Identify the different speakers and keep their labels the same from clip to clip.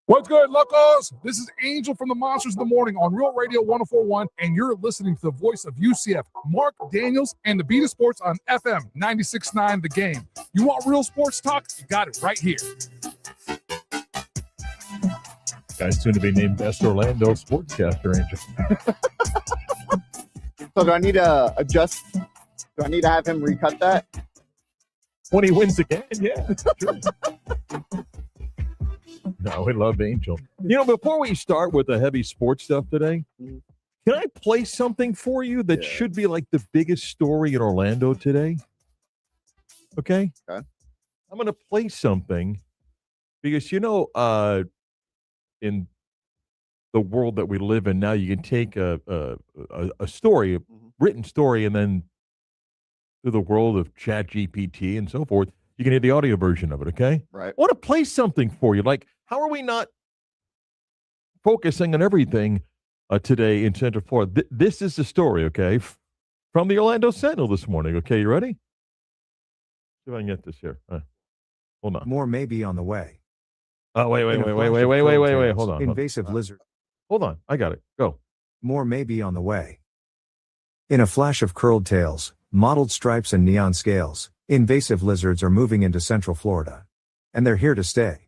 Speaker 1: What's good, locos? This is Angel from the Monsters of the Morning on Real Radio 104.1, and you're listening to the voice of UCF, Marc Daniels, and the Beat of Sports on FM 96.9 The Game. You want real sports talk? You got it right here.
Speaker 2: Guy's soon to be named Best Orlando Sportscaster, Angel.
Speaker 3: So do I need to adjust? Do I need to have him recut that?
Speaker 2: When he wins again, yeah. Sure. No, we love Angel. You know, before we start with the heavy sports stuff today, can I play something for you that should be like the biggest story in Orlando today? Okay?
Speaker 3: Okay.
Speaker 2: I'm going to play something because, you know, in the world that we live in now, you can take a story, a written story, and then through the world of Chat GPT and so forth, you can hear the audio version of it, okay?
Speaker 3: Right.
Speaker 2: I want to play something for you. Like, how are we not focusing on everything today in Central Florida? This is the story, okay, from the Orlando Sentinel this morning. Okay, you ready? See if I can get this here. Hold on.
Speaker 4: More may be on the way.
Speaker 2: Oh, wait. Hold on.
Speaker 4: Invasive lizard.
Speaker 2: Hold on. I got it. Go.
Speaker 4: More may be on the way. In a flash of curled tails, mottled stripes and neon scales, invasive lizards are moving into Central Florida. And they're here to stay.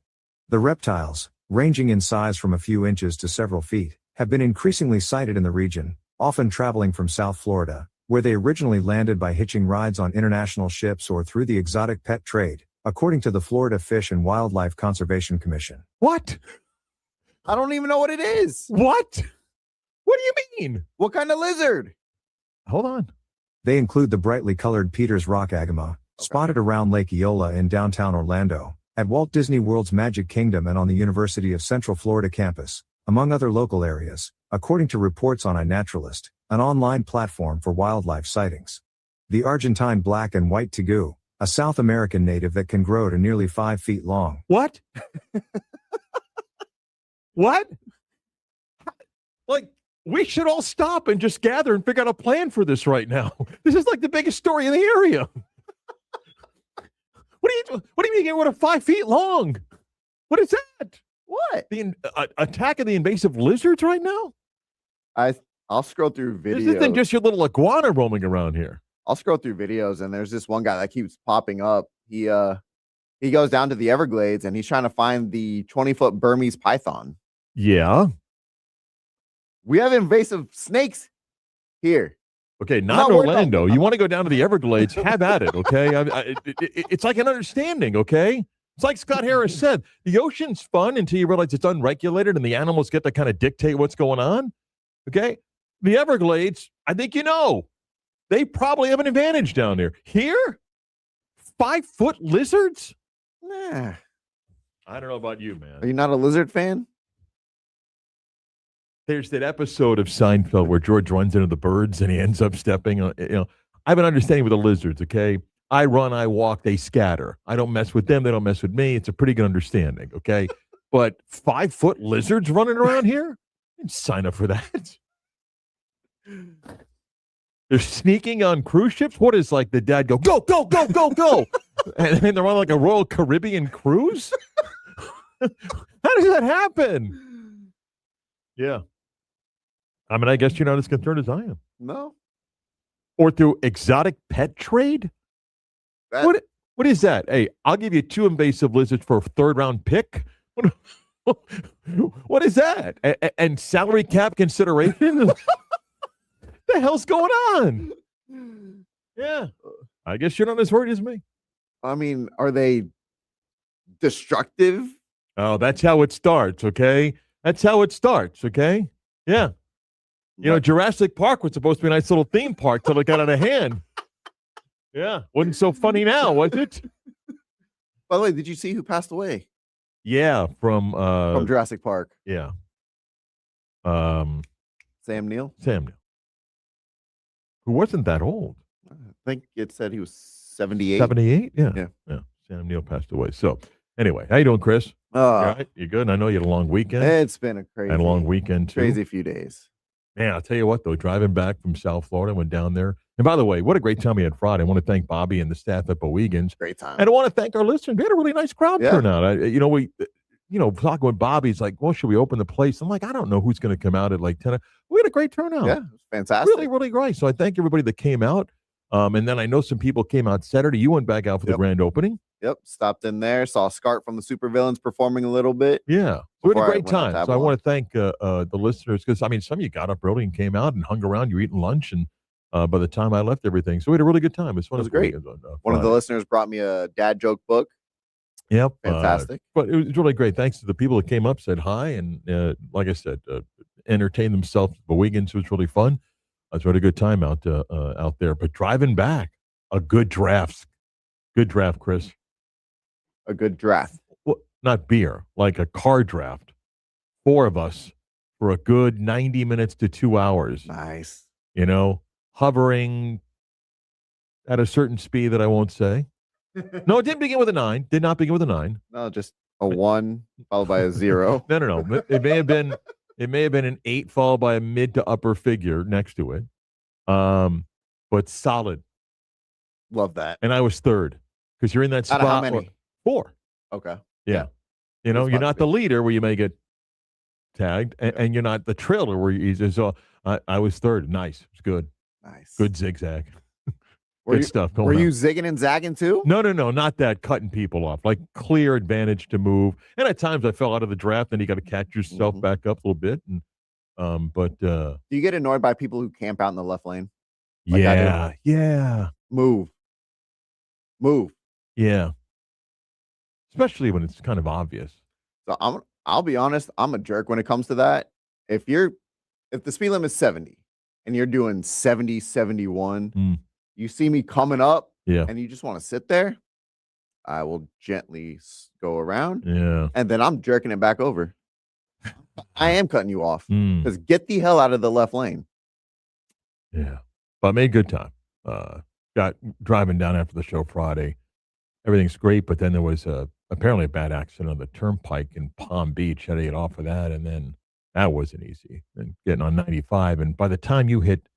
Speaker 4: The reptiles, ranging in size from a few inches to several feet, have been increasingly sighted in the region, often traveling from South Florida, where they originally landed by hitching rides on international ships or through the exotic pet trade, according to the Florida Fish and Wildlife Conservation Commission.
Speaker 2: What?
Speaker 3: I don't even know what it is.
Speaker 2: What? What do you mean?
Speaker 3: What kind of lizard?
Speaker 2: Hold on.
Speaker 4: They include the brightly colored Peter's rock agama, spotted around Lake Eola in downtown Orlando, at Walt Disney World's Magic Kingdom and on the University of Central Florida campus, among other local areas, according to reports on iNaturalist, an online platform for wildlife sightings. The Argentine black and white tegu, a South American native that can grow to nearly 5 feet long.
Speaker 2: What? What? Like, we should all stop and just gather and figure out a plan for this right now. This is like the biggest story in the area. What do you mean? What are 5 feet long? What is that?
Speaker 3: What?
Speaker 2: The attack of the invasive lizards right now?
Speaker 3: I'll scroll through videos.
Speaker 2: This isn't just your little iguana roaming around here.
Speaker 3: I'll scroll through videos, and there's this one guy that keeps popping up. He goes down to the Everglades, and he's trying to find the 20-foot Burmese python.
Speaker 2: Yeah.
Speaker 3: We have invasive snakes here.
Speaker 2: Okay, not in Orlando. You want to go down to the Everglades, have at it, okay? It's like an understanding, okay? It's like Scott Harris said, the ocean's fun until you realize it's unregulated and the animals get to kind of dictate what's going on, okay? The Everglades, I think you know, they probably have an advantage down there. Here, 5-foot lizards?
Speaker 3: Nah.
Speaker 2: I don't know about you, man.
Speaker 3: Are you not a lizard fan?
Speaker 2: There's that episode of Seinfeld where George runs into the birds and he ends up stepping on, I have an understanding with the lizards, okay? I run, I walk, they scatter. I don't mess with them, they don't mess with me. It's a pretty good understanding, okay? But 5-foot lizards running around here? I didn't sign up for that. They're sneaking on cruise ships? What is like the dad go, go, go, go, go, go? And then they're on like a Royal Caribbean cruise? How does that happen? Yeah. I mean, I guess you're not as concerned as I am.
Speaker 3: No.
Speaker 2: Or through exotic pet trade? What is that? Hey, I'll give you 2 invasive lizards for a 3rd-round pick? What is that? And salary cap consideration? What the hell's going on? Yeah. I guess you're not as worried as me.
Speaker 3: I mean, are they destructive?
Speaker 2: Oh, that's how it starts, okay? That's how it starts, okay? Yeah. You know, Jurassic Park was supposed to be a nice little theme park till it got out of hand. Yeah. Wasn't so funny now, was it?
Speaker 3: By the way, did you see who passed away?
Speaker 2: Yeah, from
Speaker 3: Jurassic Park.
Speaker 2: Yeah.
Speaker 3: Sam Neill?
Speaker 2: Sam Neill. Who wasn't that old.
Speaker 3: I think it said he was 78.
Speaker 2: 78? Yeah. Sam Neill passed away. So, anyway, how you doing, Chris? You all right? You good? I know you had a long weekend.
Speaker 3: It's been a
Speaker 2: long weekend, too.
Speaker 3: Crazy few days.
Speaker 2: Man, I'll tell you what, though, driving back from South Florida, went down there. And by the way, what a great time we had Friday. I want to thank Bobby and the staff at Boegan's.
Speaker 3: Great time.
Speaker 2: And I want to thank our listeners. We had a really nice crowd turnout. talking with Bobby, he's like, well, should we open the place? I'm like, I don't know who's going to come out at like 10. We had a great turnout.
Speaker 3: Yeah, it was fantastic.
Speaker 2: Really, really great. So I thank everybody that came out. And then I know some people came out Saturday. You went back out for the grand opening.
Speaker 3: Yep, stopped in there, saw Scart from the Supervillains performing a little bit.
Speaker 2: Yeah, we had a great
Speaker 3: I went
Speaker 2: time. So I want to thank the listeners because, some of you got up early and came out and hung around. You were eating lunch, and by the time I left everything. So we had a really good time. It was
Speaker 3: great. One of the listeners brought me a dad joke book.
Speaker 2: Yep.
Speaker 3: Fantastic.
Speaker 2: But it was really great. Thanks to the people that came up, said hi, and like I said, entertained themselves for weekends. It was really fun. I had a good time out there. But driving back, a good draft. Good draft, Chris.
Speaker 3: A good draft.
Speaker 2: Well, not beer, like a car draft. 4 of us for a good 90 minutes to 2 hours.
Speaker 3: Nice.
Speaker 2: Hovering at a certain speed that I won't say. No, it didn't begin with a 9. Did not begin with a 9.
Speaker 3: No, just a 1 followed by a 0.
Speaker 2: No. It may have been an 8 followed by a mid to upper figure next to it. But solid.
Speaker 3: Love that.
Speaker 2: And I was third because you're in that spot.
Speaker 3: Out of how many?
Speaker 2: 4.
Speaker 3: Okay.
Speaker 2: Yeah. You're not the leader where you may get tagged, and you're not the trailer where you. So I was third. Nice. It was good.
Speaker 3: Nice.
Speaker 2: Good zigzag. Good stuff.
Speaker 3: Were you zigging and zagging too?
Speaker 2: No, not that cutting people off. Like clear advantage to move. And at times I fell out of the draft, and you got to catch yourself back up a little bit. And do
Speaker 3: you get annoyed by people who camp out in the left lane?
Speaker 2: Like yeah.
Speaker 3: Move.
Speaker 2: Yeah. Especially when it's kind of obvious.
Speaker 3: So I'll be honest, I'm a jerk when it comes to that. If the speed limit is 70 and you're doing 70, 71, you see me coming up and you just want to sit there, I will gently go around.
Speaker 2: Yeah.
Speaker 3: And then I'm jerking it back over. I am cutting you off because get the hell out of the left lane.
Speaker 2: Yeah. But I made a good time. Got driving down after the show Friday. Everything's great, but then there was apparently a bad accident on the turnpike in Palm Beach. Had to get off of that, and then that wasn't easy. And getting on 95, and by the time you hit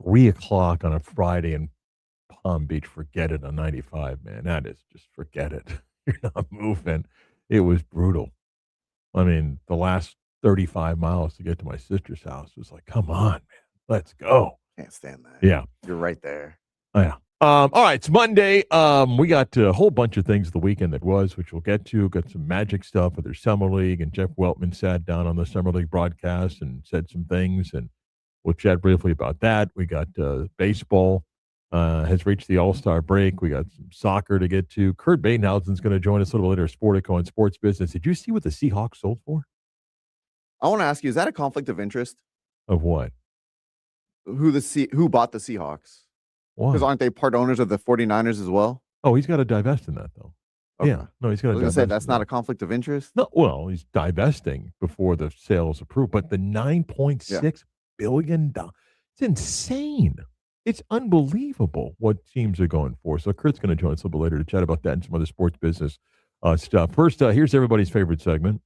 Speaker 2: 3 o'clock on a Friday in Palm Beach, forget it on 95, man. That is just forget it. You're not moving. It was brutal. I mean, the last 35 miles to get to my sister's house was like, come on, man, let's go.
Speaker 3: Can't stand that.
Speaker 2: Yeah.
Speaker 3: You're right there.
Speaker 2: Oh, yeah. All right, it's Monday. We got a whole bunch of things the weekend that was, which we'll get to. Got some Magic stuff with their Summer League, and Jeff Weltman sat down on the Summer League broadcast and said some things, and we'll chat briefly about that. We got baseball has reached the All-Star break. We got some soccer to get to. Kurt Badenhausen's going to join us a little later, Sportico and Sports Business. Did you see what the Seahawks sold for?
Speaker 3: I want to ask you, is that a conflict of interest?
Speaker 2: Of what?
Speaker 3: Who bought the Seahawks? Because aren't they part owners of the 49ers as well?
Speaker 2: Oh, he's got to divest in that, though. Okay. Yeah. No, he's got to divest. I was going to say,
Speaker 3: that's not a conflict of interest?
Speaker 2: No, well, he's divesting before the sale is approved. But the $9.6 billion, it's insane. It's unbelievable what teams are going for. So Kurt's going to join us a little bit later to chat about that and some other sports business stuff. First, here's everybody's favorite segment.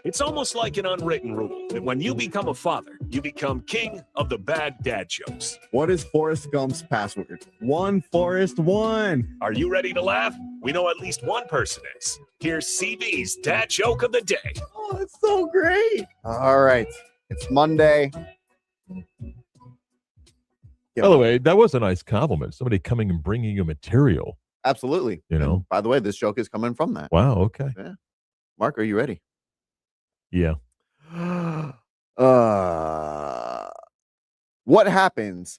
Speaker 5: It's almost like an unwritten rule that when you become a father, you become king of the bad dad jokes.
Speaker 6: What is Forrest Gump's password? 1 Forrest 1.
Speaker 5: Are you ready to laugh? We know at least one person is. Here's CB's dad joke of the day.
Speaker 6: Oh, that's so great.
Speaker 3: All right. It's Monday.
Speaker 2: By the way, that was a nice compliment. Somebody coming and bringing you material.
Speaker 3: Absolutely.
Speaker 2: And
Speaker 3: by the way, this joke is coming from that.
Speaker 2: Wow. Okay.
Speaker 3: Yeah. Mark, are you ready?
Speaker 2: Yeah.
Speaker 3: What happens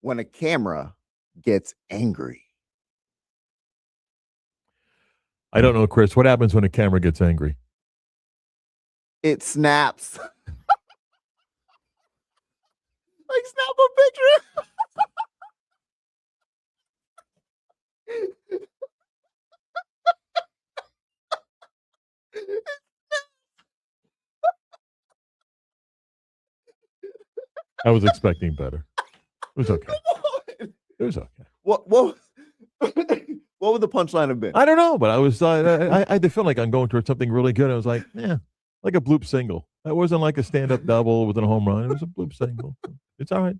Speaker 3: when a camera gets angry?
Speaker 2: I don't know, Chris. What happens when a camera gets angry?
Speaker 3: It snaps. Like snap a picture.
Speaker 2: I was expecting better. It was okay. It was okay.
Speaker 3: What would the punchline have been?
Speaker 2: I don't know, but I was I had to feel like I'm going towards something really good. I was like, yeah, like a bloop single. That wasn't like a stand-up double within a home run. It was a bloop single. It's all right.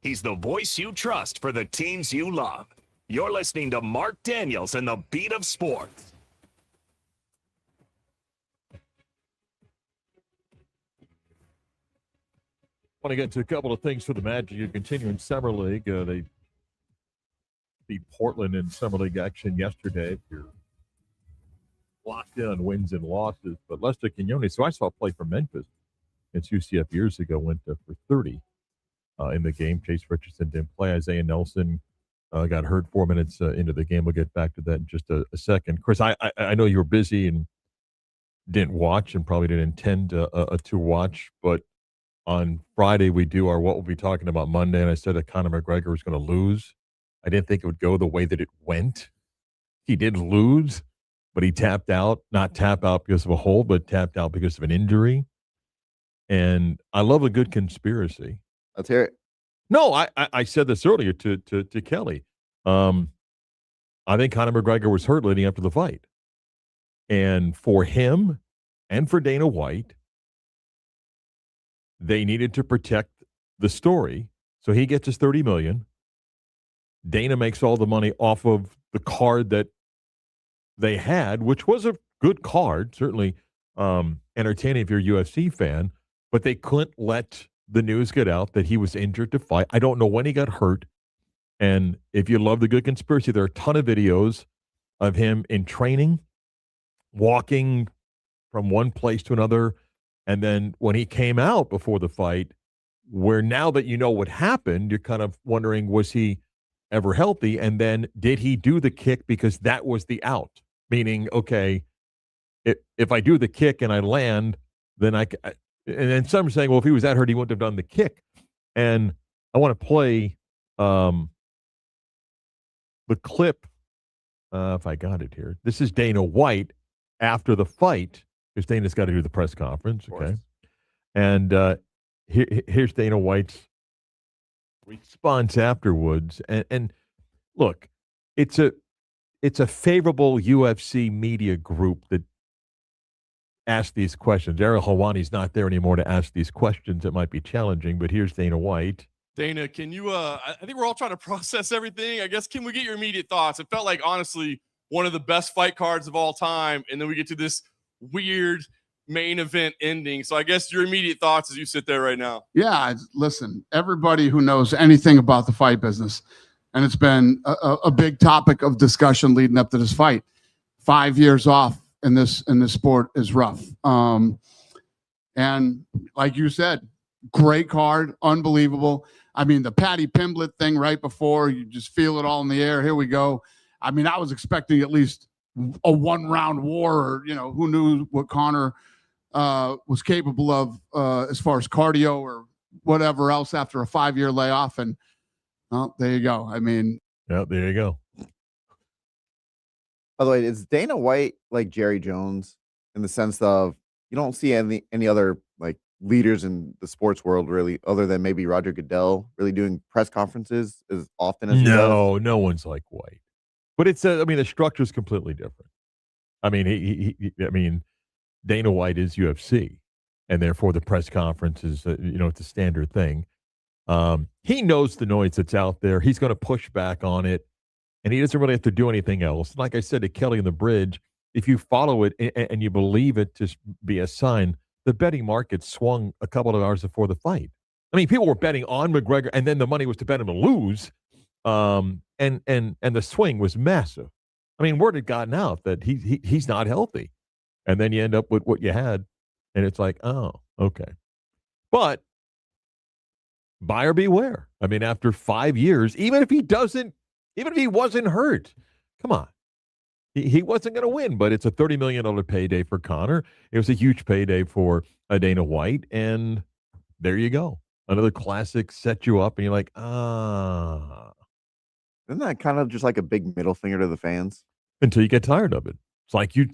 Speaker 5: He's the voice you trust for the teams you love. You're listening to Marc Daniels and the Beat of Sports.
Speaker 2: Want to get to a couple of things for the Magic. You continue in Summer League. They beat Portland in Summer League action yesterday. If you're locked in on wins and losses, but Lester Quinones, so I saw play for Memphis against UCF years ago, went for 30 in the game. Chase Richardson didn't play. Isaiah Nelson got hurt 4 minutes into the game. We'll get back to that in just a second. Chris, I know you were busy and didn't watch and probably didn't intend to watch, but on Friday we do our What We'll Be Talking About Monday, and I said that Conor McGregor was going to lose. I didn't think it would go the way that it went. He did lose, but he tapped out. Not tap out because of a hold, but tapped out because of an injury. And I love a good conspiracy.
Speaker 3: Let's hear it.
Speaker 2: No, I said this earlier to Kelly. I think Conor McGregor was hurt leading up to the fight. And for him and for Dana White, they needed to protect the story. So he gets his $30 million. Dana makes all the money off of the card that they had, which was a good card, certainly entertaining if you're a UFC fan, but they couldn't let the news get out that he was injured to fight. I don't know when he got hurt. And if you love the good conspiracy, there are a ton of videos of him in training, walking from one place to another. And then when he came out before the fight, where now that you know what happened, you're kind of wondering, was he ever healthy? And then did he do the kick because that was the out? Meaning, okay, if I do the kick and I land, then and then some are saying, well, if he was that hurt, he wouldn't have done the kick. And I want to play the clip, if I got it here. This is Dana White after the fight, because Dana's got to do the press conference, okay? And here's Dana White's response afterwards. And look, it's a favorable UFC media group that ask these questions. Ariel Helwani's not there anymore to ask these questions. It might be challenging, but here's Dana White.
Speaker 7: Dana, can you, I think we're all trying to process everything. I guess, can we get your immediate thoughts? It felt like, honestly, one of the best fight cards of all time. And then we get to this weird main event ending. So I guess your immediate thoughts as you sit there right now.
Speaker 8: Yeah, listen, everybody who knows anything about the fight business, and it's been a big topic of discussion leading up to this fight. 5 years off in this sport is rough. And like you said, great card, unbelievable. I mean, the Paddy Pimblett thing right before, you just feel it all in the air. Here we go. I mean, I was expecting at least a one-round war, or, who knew what Conor was capable of as far as cardio or whatever else after a 5-year layoff. And there you go. I mean,
Speaker 2: yeah, there you go.
Speaker 3: By the way, is Dana White like Jerry Jones in the sense of you don't see any other like leaders in the sports world really, other than maybe Roger Goodell, really doing press conferences as often as he does?
Speaker 2: No one's like White. But it's the structure is completely different. I mean, Dana White is UFC, and therefore the press conference is, it's a standard thing. He knows the noise that's out there. He's going to push back on it, and he doesn't really have to do anything else. Like I said to Kelly in the bridge, if you follow it and you believe it to be a sign, the betting market swung a couple of hours before the fight. I mean, people were betting on McGregor, and then the money was to bet him to lose. And the swing was massive. I mean, word had gotten out that he's not healthy. And then you end up with what you had, and it's like, oh, okay. But buyer beware. I mean, after 5 years, even if he wasn't hurt, come on. He wasn't going to win, but it's a $30 million payday for Conor. It was a huge payday for Dana White, and there you go. Another classic set you up, and you're like,
Speaker 3: Isn't that kind of just like a big middle finger to the fans?
Speaker 2: Until you get tired of it. It's like you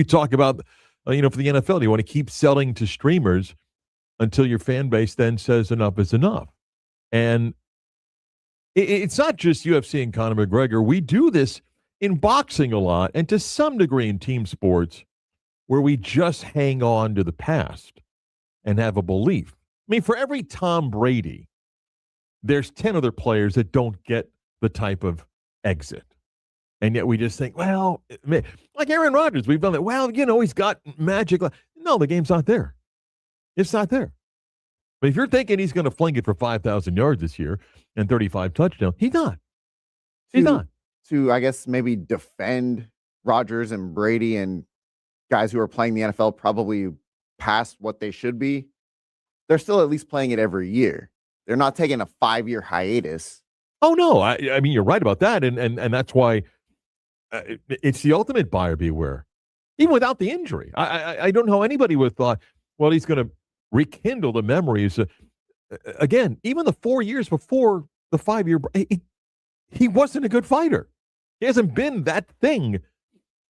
Speaker 2: talk about, for the NFL, you want to keep selling to streamers until your fan base then says enough is enough. And it's not just UFC and Conor McGregor. We do this in boxing a lot, and to some degree in team sports, where we just hang on to the past and have a belief. I mean, for every Tom Brady there's 10 other players that don't get the type of exit. And yet we just think, well, like Aaron Rodgers, we've done that. Well, he's got magic. No, the game's not there. It's not there. But if you're thinking he's going to fling it for 5,000 yards this year and 35 touchdowns, he's not. He's not.
Speaker 3: To, I guess, maybe defend Rodgers and Brady and guys who are playing the NFL probably past what they should be, they're still at least playing it every year. They're not taking a 5-year hiatus.
Speaker 2: Oh, no. I mean, you're right about that. And that's why it's the ultimate buyer beware. Even without the injury. I don't know anybody would have thought, well, he's going to rekindle the memories. Again, even the 4 years before the 5-year, he wasn't a good fighter. He hasn't been that thing,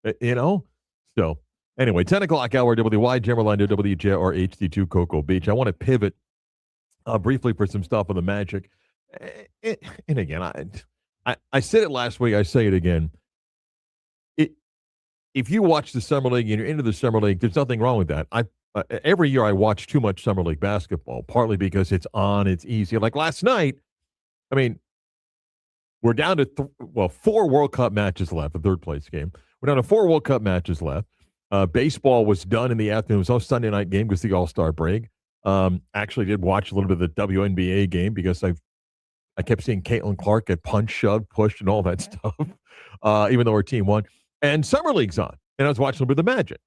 Speaker 2: So, anyway, 10 o'clock hour, WY, Gemerlando, WJR, HD2, Cocoa Beach. I want to pivot briefly for some stuff on the Magic. And again, I said it last week. I say it again. If you watch the Summer League and you're into the Summer League, there's nothing wrong with that. Every year I watch too much Summer League basketball, partly because it's on, it's easy. Like last night, I mean, we're down to 4 World Cup matches left, the third place game. We're down to 4 World Cup matches left. Baseball was done in the afternoon. It was no Sunday night game because the All-Star break. Actually did watch a little bit of the WNBA game because I kept seeing Caitlin Clark get punched, shoved, pushed, and all that stuff, even though her team won. And Summer League's on, and I was watching a little bit of the Magic.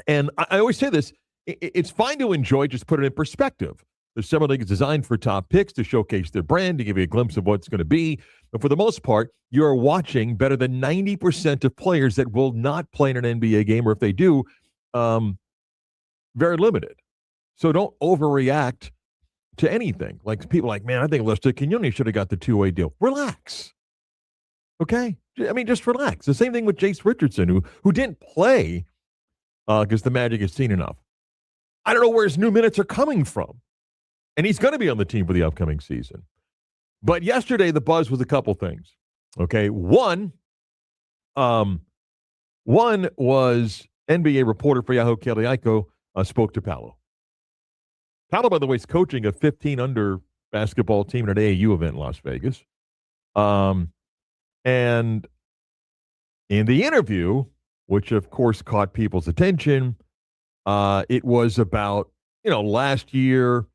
Speaker 2: And I always say this, it's fine to enjoy, just put it in perspective. The Summer League is designed for top picks to showcase their brand, to give you a glimpse of what's going to be. But for the most part, you're watching better than 90% of players that will not play in an NBA game, or if they do, very limited. So don't overreact to anything. Like people are like, man, I think Lester Quinones should have got the 2-way deal. Relax. Okay? I mean, just relax. The same thing with Jace Richardson, who didn't play because the Magic has seen enough. I don't know where his new minutes are coming from. And he's going to be on the team for the upcoming season. But yesterday, the buzz was a couple things. Okay? One was NBA reporter for Yahoo, Kelly Iko, spoke to Paolo. Paolo, by the way, is coaching a 15-under basketball team at an AAU event in Las Vegas. And in the interview, which of course caught people's attention, it was about, last year,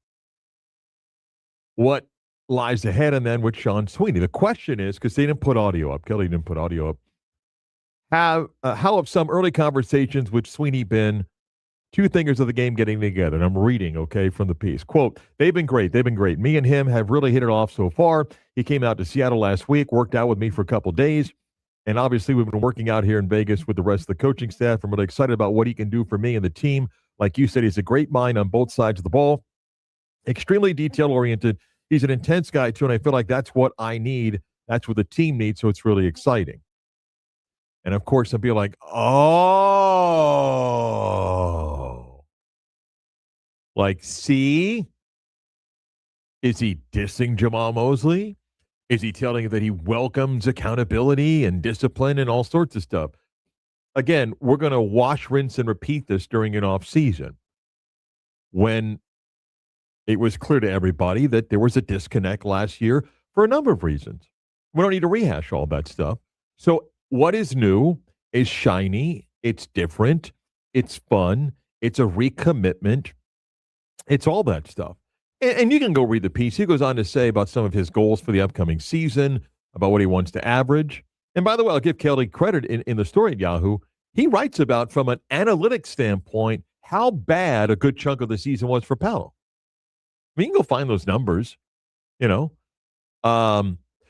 Speaker 2: what lies ahead, and then with Sean Sweeney. The question is, because they didn't put audio up, Kelly didn't put audio up, how have some early conversations with Sweeney been? Two thinkers of the game getting together, and I'm reading, okay, from the piece. Quote, they've been great. Me and him have really hit it off so far. He came out to Seattle last week, worked out with me for a couple of days, and obviously we've been working out here in Vegas with the rest of the coaching staff. I'm really excited about what he can do for me and the team. Like you said, he's a great mind on both sides of the ball, extremely detail-oriented. He's an intense guy, too, and I feel like that's what I need. That's what the team needs, so it's really exciting. And, of course, I'll be like, like, see? Is he dissing Jamal Mosley? Is he telling you that he welcomes accountability and discipline and all sorts of stuff? Again, we're going to wash, rinse, and repeat this during an off season when it was clear to everybody that there was a disconnect last year for a number of reasons. We don't need to rehash all that stuff. So what is new is shiny. It's different. It's fun. It's a recommitment. It's all that stuff. And you can go read the piece. He goes on to say about some of his goals for the upcoming season, about what he wants to average. And by the way, I'll give Kelly credit in the story at Yahoo. He writes about, from an analytics standpoint, how bad a good chunk of the season was for Paolo. I mean, you can go find those numbers,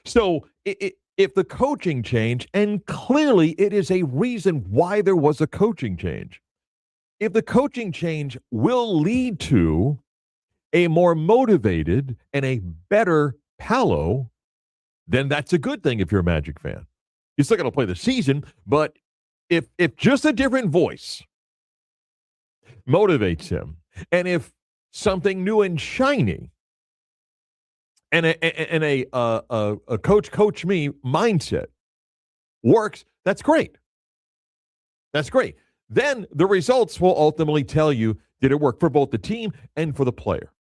Speaker 2: So if the coaching change, and clearly it is a reason why there was a coaching change, if the coaching change will lead to a more motivated and a better Paolo, then that's a good thing if you're a Magic fan. You're still going to play the season, but if just a different voice motivates him, and if something new and shiny and a coach me mindset works, that's great. That's great. Then the results will ultimately tell you, did it work for both the team and for the player?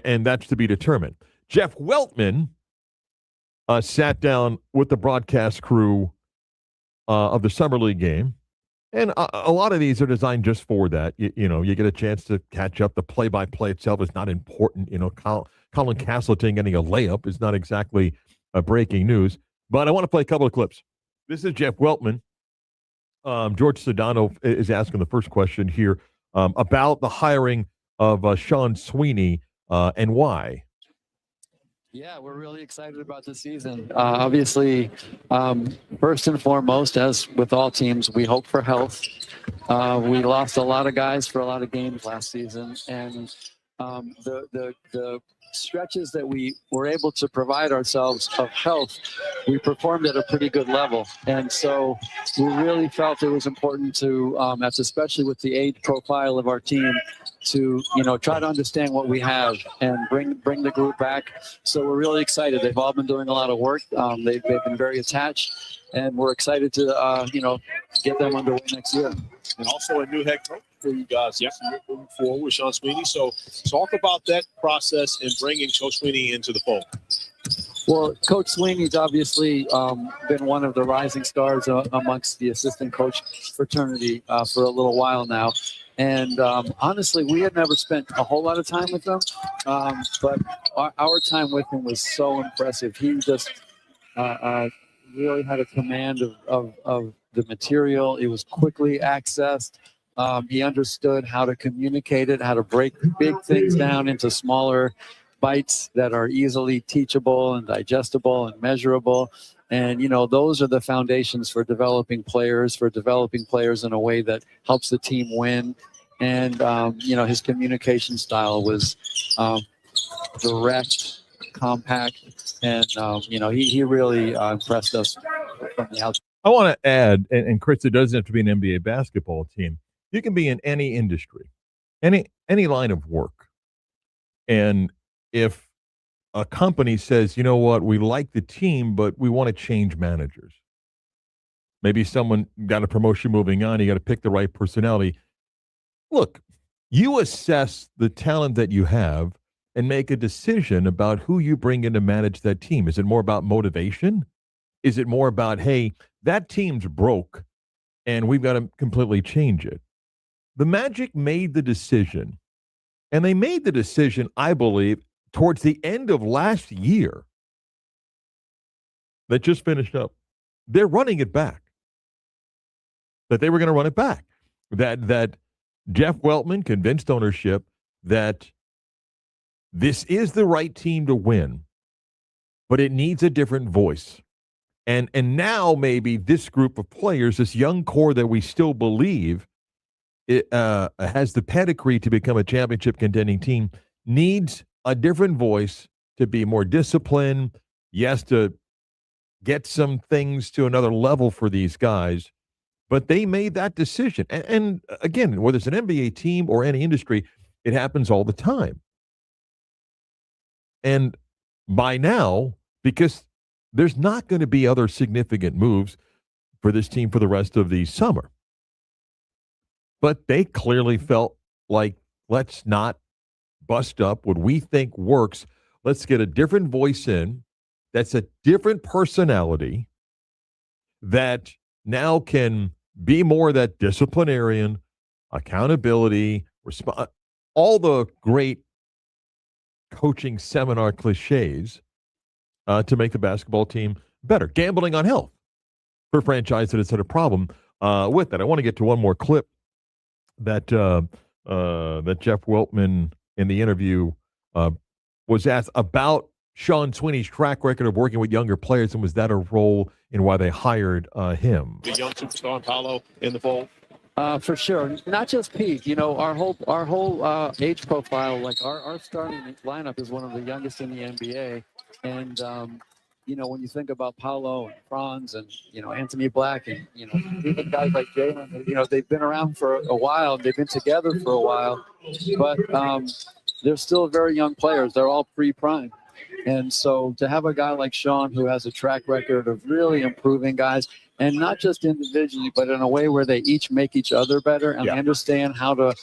Speaker 2: and that's to be determined. Jeff Weltman sat down with the broadcast crew of the Summer League game. And a lot of these are designed just for that. You get a chance to catch up. The play-by-play itself is not important. Colin Castleton getting a layup is not exactly breaking news. But I want to play a couple of clips. This is Jeff Weltman. George Sedano is asking the first question here about the hiring of Sean Sweeney and why.
Speaker 9: Yeah, we're really excited about this season. Obviously, first and foremost, as with all teams, we hope for health. We lost a lot of guys for a lot of games last season, and the stretches that we were able to provide ourselves of health, we performed at a pretty good level. And so we really felt it was important to, especially with the age profile of our team, to try to understand what we have and bring the group back. So we're really excited. They've all been doing a lot of work. They've been very attached, and we're excited to get them underway next year.
Speaker 5: And also a new head coach for you guys. Yep. Moving forward with Sean Sweeney. So talk about that process and bringing Coach Sweeney into the fold.
Speaker 9: Well, Coach Sweeney's obviously been one of the rising stars amongst the assistant coach fraternity for a little while now. And honestly, we had never spent a whole lot of time with him, but our time with him was so impressive. He just really had a command of the material. It was quickly accessed. He understood how to communicate it, how to break big things down into smaller bites that are easily teachable and digestible and measurable. And, those are the foundations for developing players in a way that helps the team win. And, his communication style was direct, compact, and, he really impressed us from the outside.
Speaker 2: I want to add, and Chris, it doesn't have to be an NBA basketball team. You can be in any industry, any line of work. And if a company says, you know what, we like the team, but we want to change managers. Maybe someone got a promotion moving on. You got to pick the right personality. Look, you assess the talent that you have and make a decision about who you bring in to manage that team. Is it more about motivation? Is it more about, hey, that team's broke and we've got to completely change it? The Magic made the decision, and they made the decision, I believe, towards the end of last year that just finished up. They're running it back. That they were going to run it back. That Jeff Weltman convinced ownership that this is the right team to win, but it needs a different voice. And now maybe this group of players, this young core that we still believe it has the pedigree to become a championship contending team, needs a different voice to be more disciplined. Yes, to get some things to another level for these guys. But they made that decision. And again, whether it's an NBA team or any industry, it happens all the time. And by now, because there's not going to be other significant moves for this team for the rest of the summer. But they clearly felt like, let's not bust up what we think works. Let's get a different voice in that's a different personality that now can be more that disciplinarian, accountability, all the great coaching seminar cliches to make the basketball team better. Gambling on health for a franchise that has had a problem with that. I want to get to one more clip that that Jeff Weltman in the interview was asked about Sean Sweeney's track record of working with younger players, and was that a role in why they hired him?
Speaker 5: The young superstar and Paolo in the fold.
Speaker 9: For sure, not just Pete. Our whole age profile, like our starting lineup is one of the youngest in the NBA, and when you think about Paolo and Franz and Anthony Black and even guys like Jalen, they've been around for a while. They've been together for a while, but they're still very young players. They're all pre-prime. And so to have a guy like Sean who has a track record of really improving guys, and not just individually, but in a way where they each make each other better and they understand how to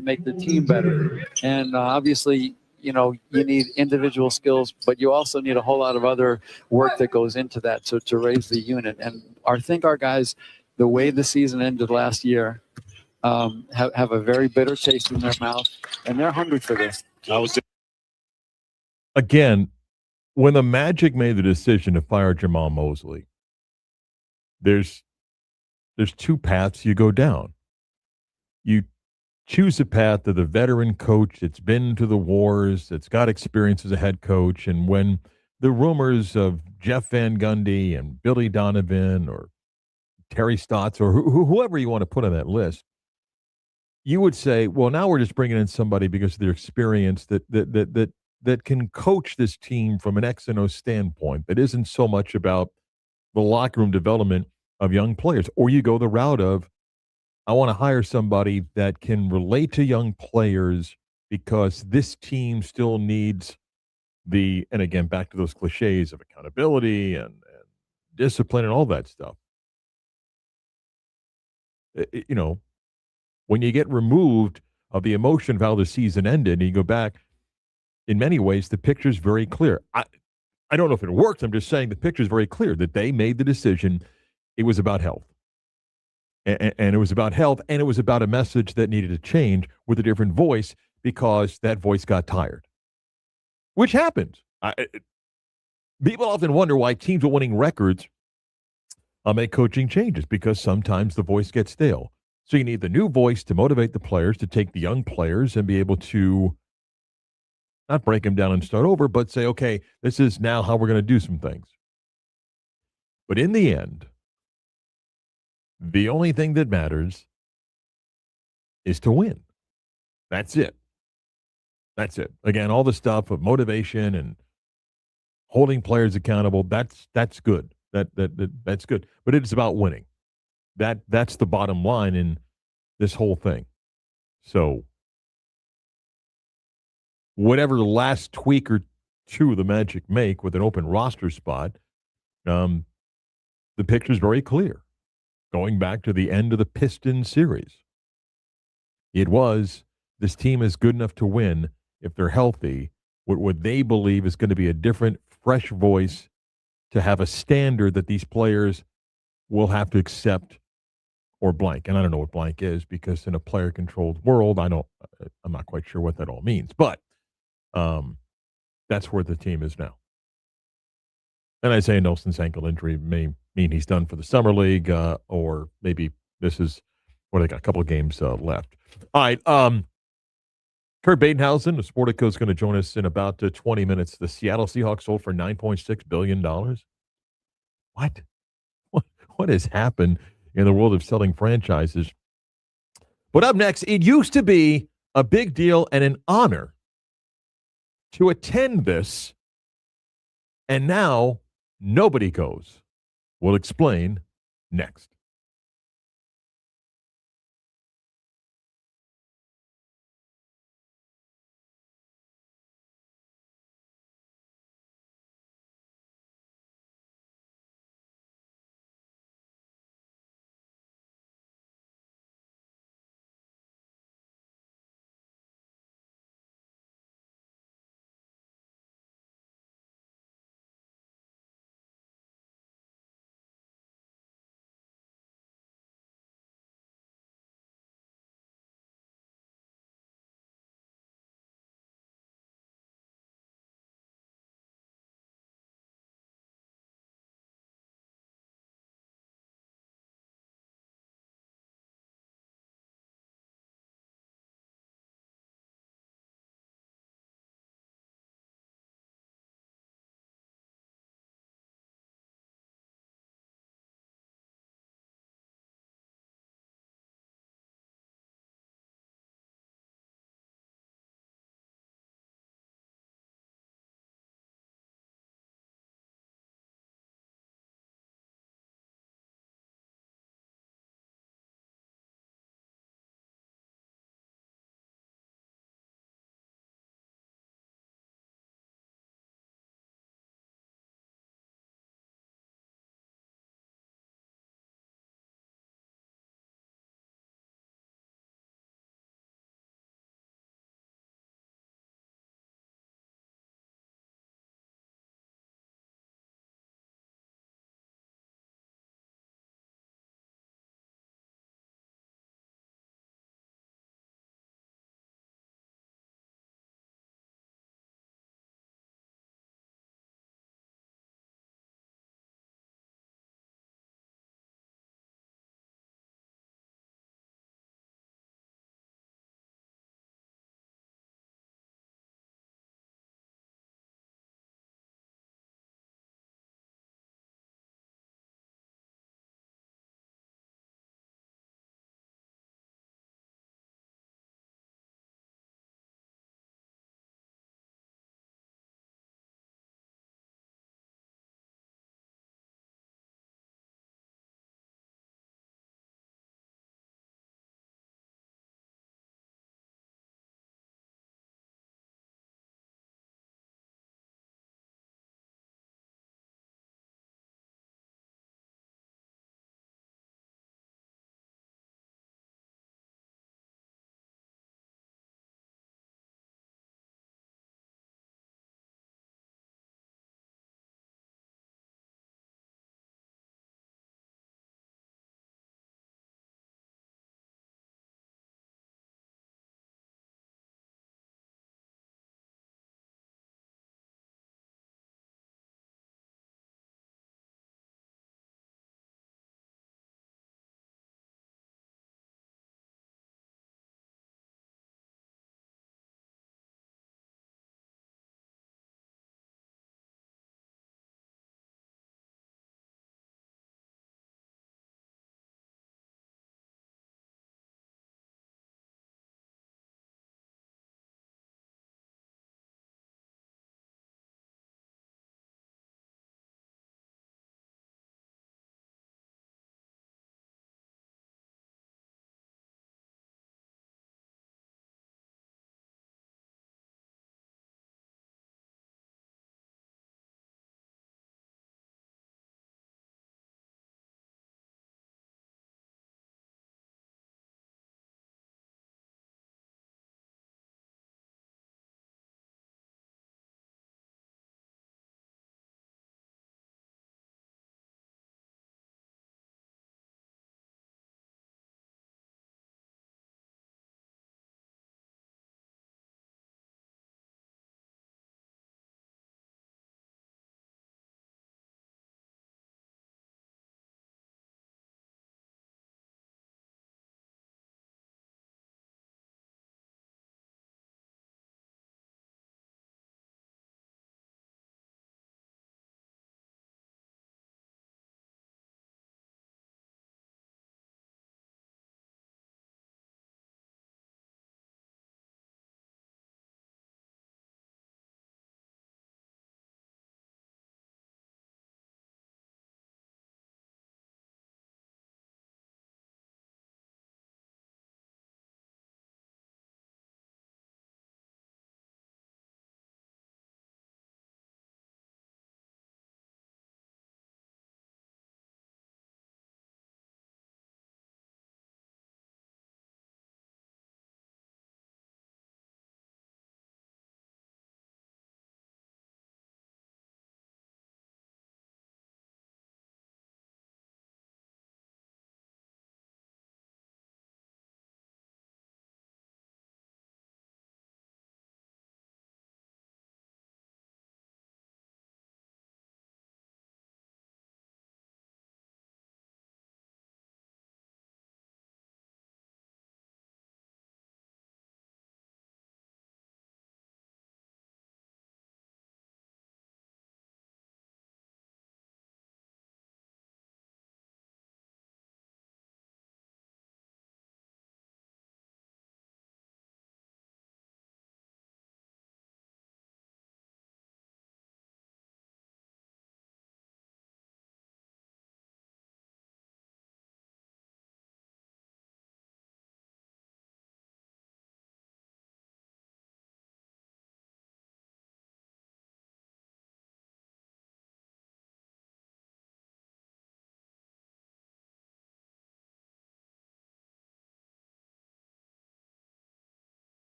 Speaker 9: make the team better. And obviously, you need individual skills, but you also need a whole lot of other work that goes into that to raise the unit. And I think our guys, the way the season ended last year, have a very bitter taste in their mouth, and they're hungry for this.
Speaker 2: Again, when the Magic made the decision to fire Jamal Mosley, there's two paths you go down. You choose a path of the veteran coach that's been to the wars, that's got experience as a head coach, and when the rumors of Jeff Van Gundy and Billy Donovan or Terry Stotts or whoever you want to put on that list, you would say, well, now we're just bringing in somebody because of their experience that can coach this team from an X and O standpoint that isn't so much about the locker room development of young players. Or you go the route of, I want to hire somebody that can relate to young players because this team still needs and again, back to those cliches of accountability and discipline and all that stuff. When you get removed of the emotion of how the season ended and you go back, in many ways, the picture's very clear. I don't know if it worked. I'm just saying the picture's very clear that they made the decision. It was about health. And it was about health, and it was about a message that needed to change with a different voice because that voice got tired, which happens. People often wonder why teams with winning records make coaching changes because sometimes the voice gets stale. So you need the new voice to motivate the players, to take the young players and be able to not break them down and start over, but say, okay, this is now how we're going to do some things. But in the end, the only thing that matters is to win. That's it. That's it. Again, all the stuff of motivation and holding players accountable, that's good. That's good. But it's about winning. That's the bottom line in this whole thing. So whatever last tweak or two the Magic make with an open roster spot, the picture's very clear. Going back to the end of the Pistons series, it was this team is good enough to win if they're healthy. What they believe is going to be a different, fresh voice to have a standard that these players will have to accept or blank. And I don't know what blank is because in a player-controlled world, I'm not quite sure what that all means. But that's where the team is now. And Isaiah Nelson's ankle injury may mean he's done for the summer league, or maybe this is where they got a couple of games left. All right. Kurt Badenhausen of Sportico is going to join us in about 20 minutes. The Seattle Seahawks sold for $9.6 billion. What has happened in the world of selling franchises? But up next, it used to be a big deal and an honor to attend this, and now nobody goes. We'll explain next.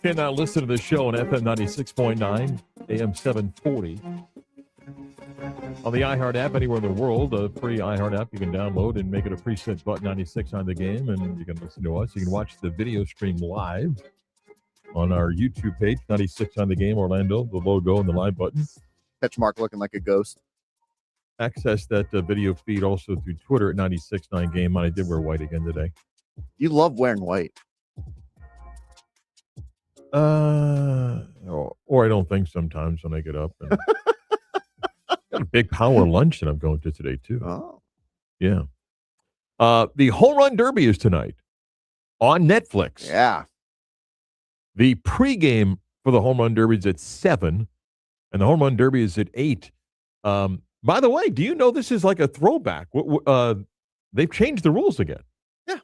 Speaker 2: can now listen to the show on FM 96.9, AM 740. On the iHeart app, anywhere in the world, a free iHeart app you can download and make it a preset button 96 on the game, and you can listen to us. You can watch the video stream live on our YouTube page, 96 on the game, Orlando, the logo and the live button.
Speaker 3: Catch Mark looking like a ghost.
Speaker 2: Access that video feed also through Twitter at 96.9 game. I did wear white again today.
Speaker 3: You love wearing white.
Speaker 2: Or I don't think sometimes when I get up. And got a big power lunch that I'm going to today, too.
Speaker 3: Oh.
Speaker 2: Yeah. The Home Run Derby is tonight on Netflix.
Speaker 3: Yeah.
Speaker 2: The pregame for the Home Run Derby is at 7, and the Home Run Derby is at 8. By the way, do you know this is like a throwback? They've changed the rules again.
Speaker 3: Yeah.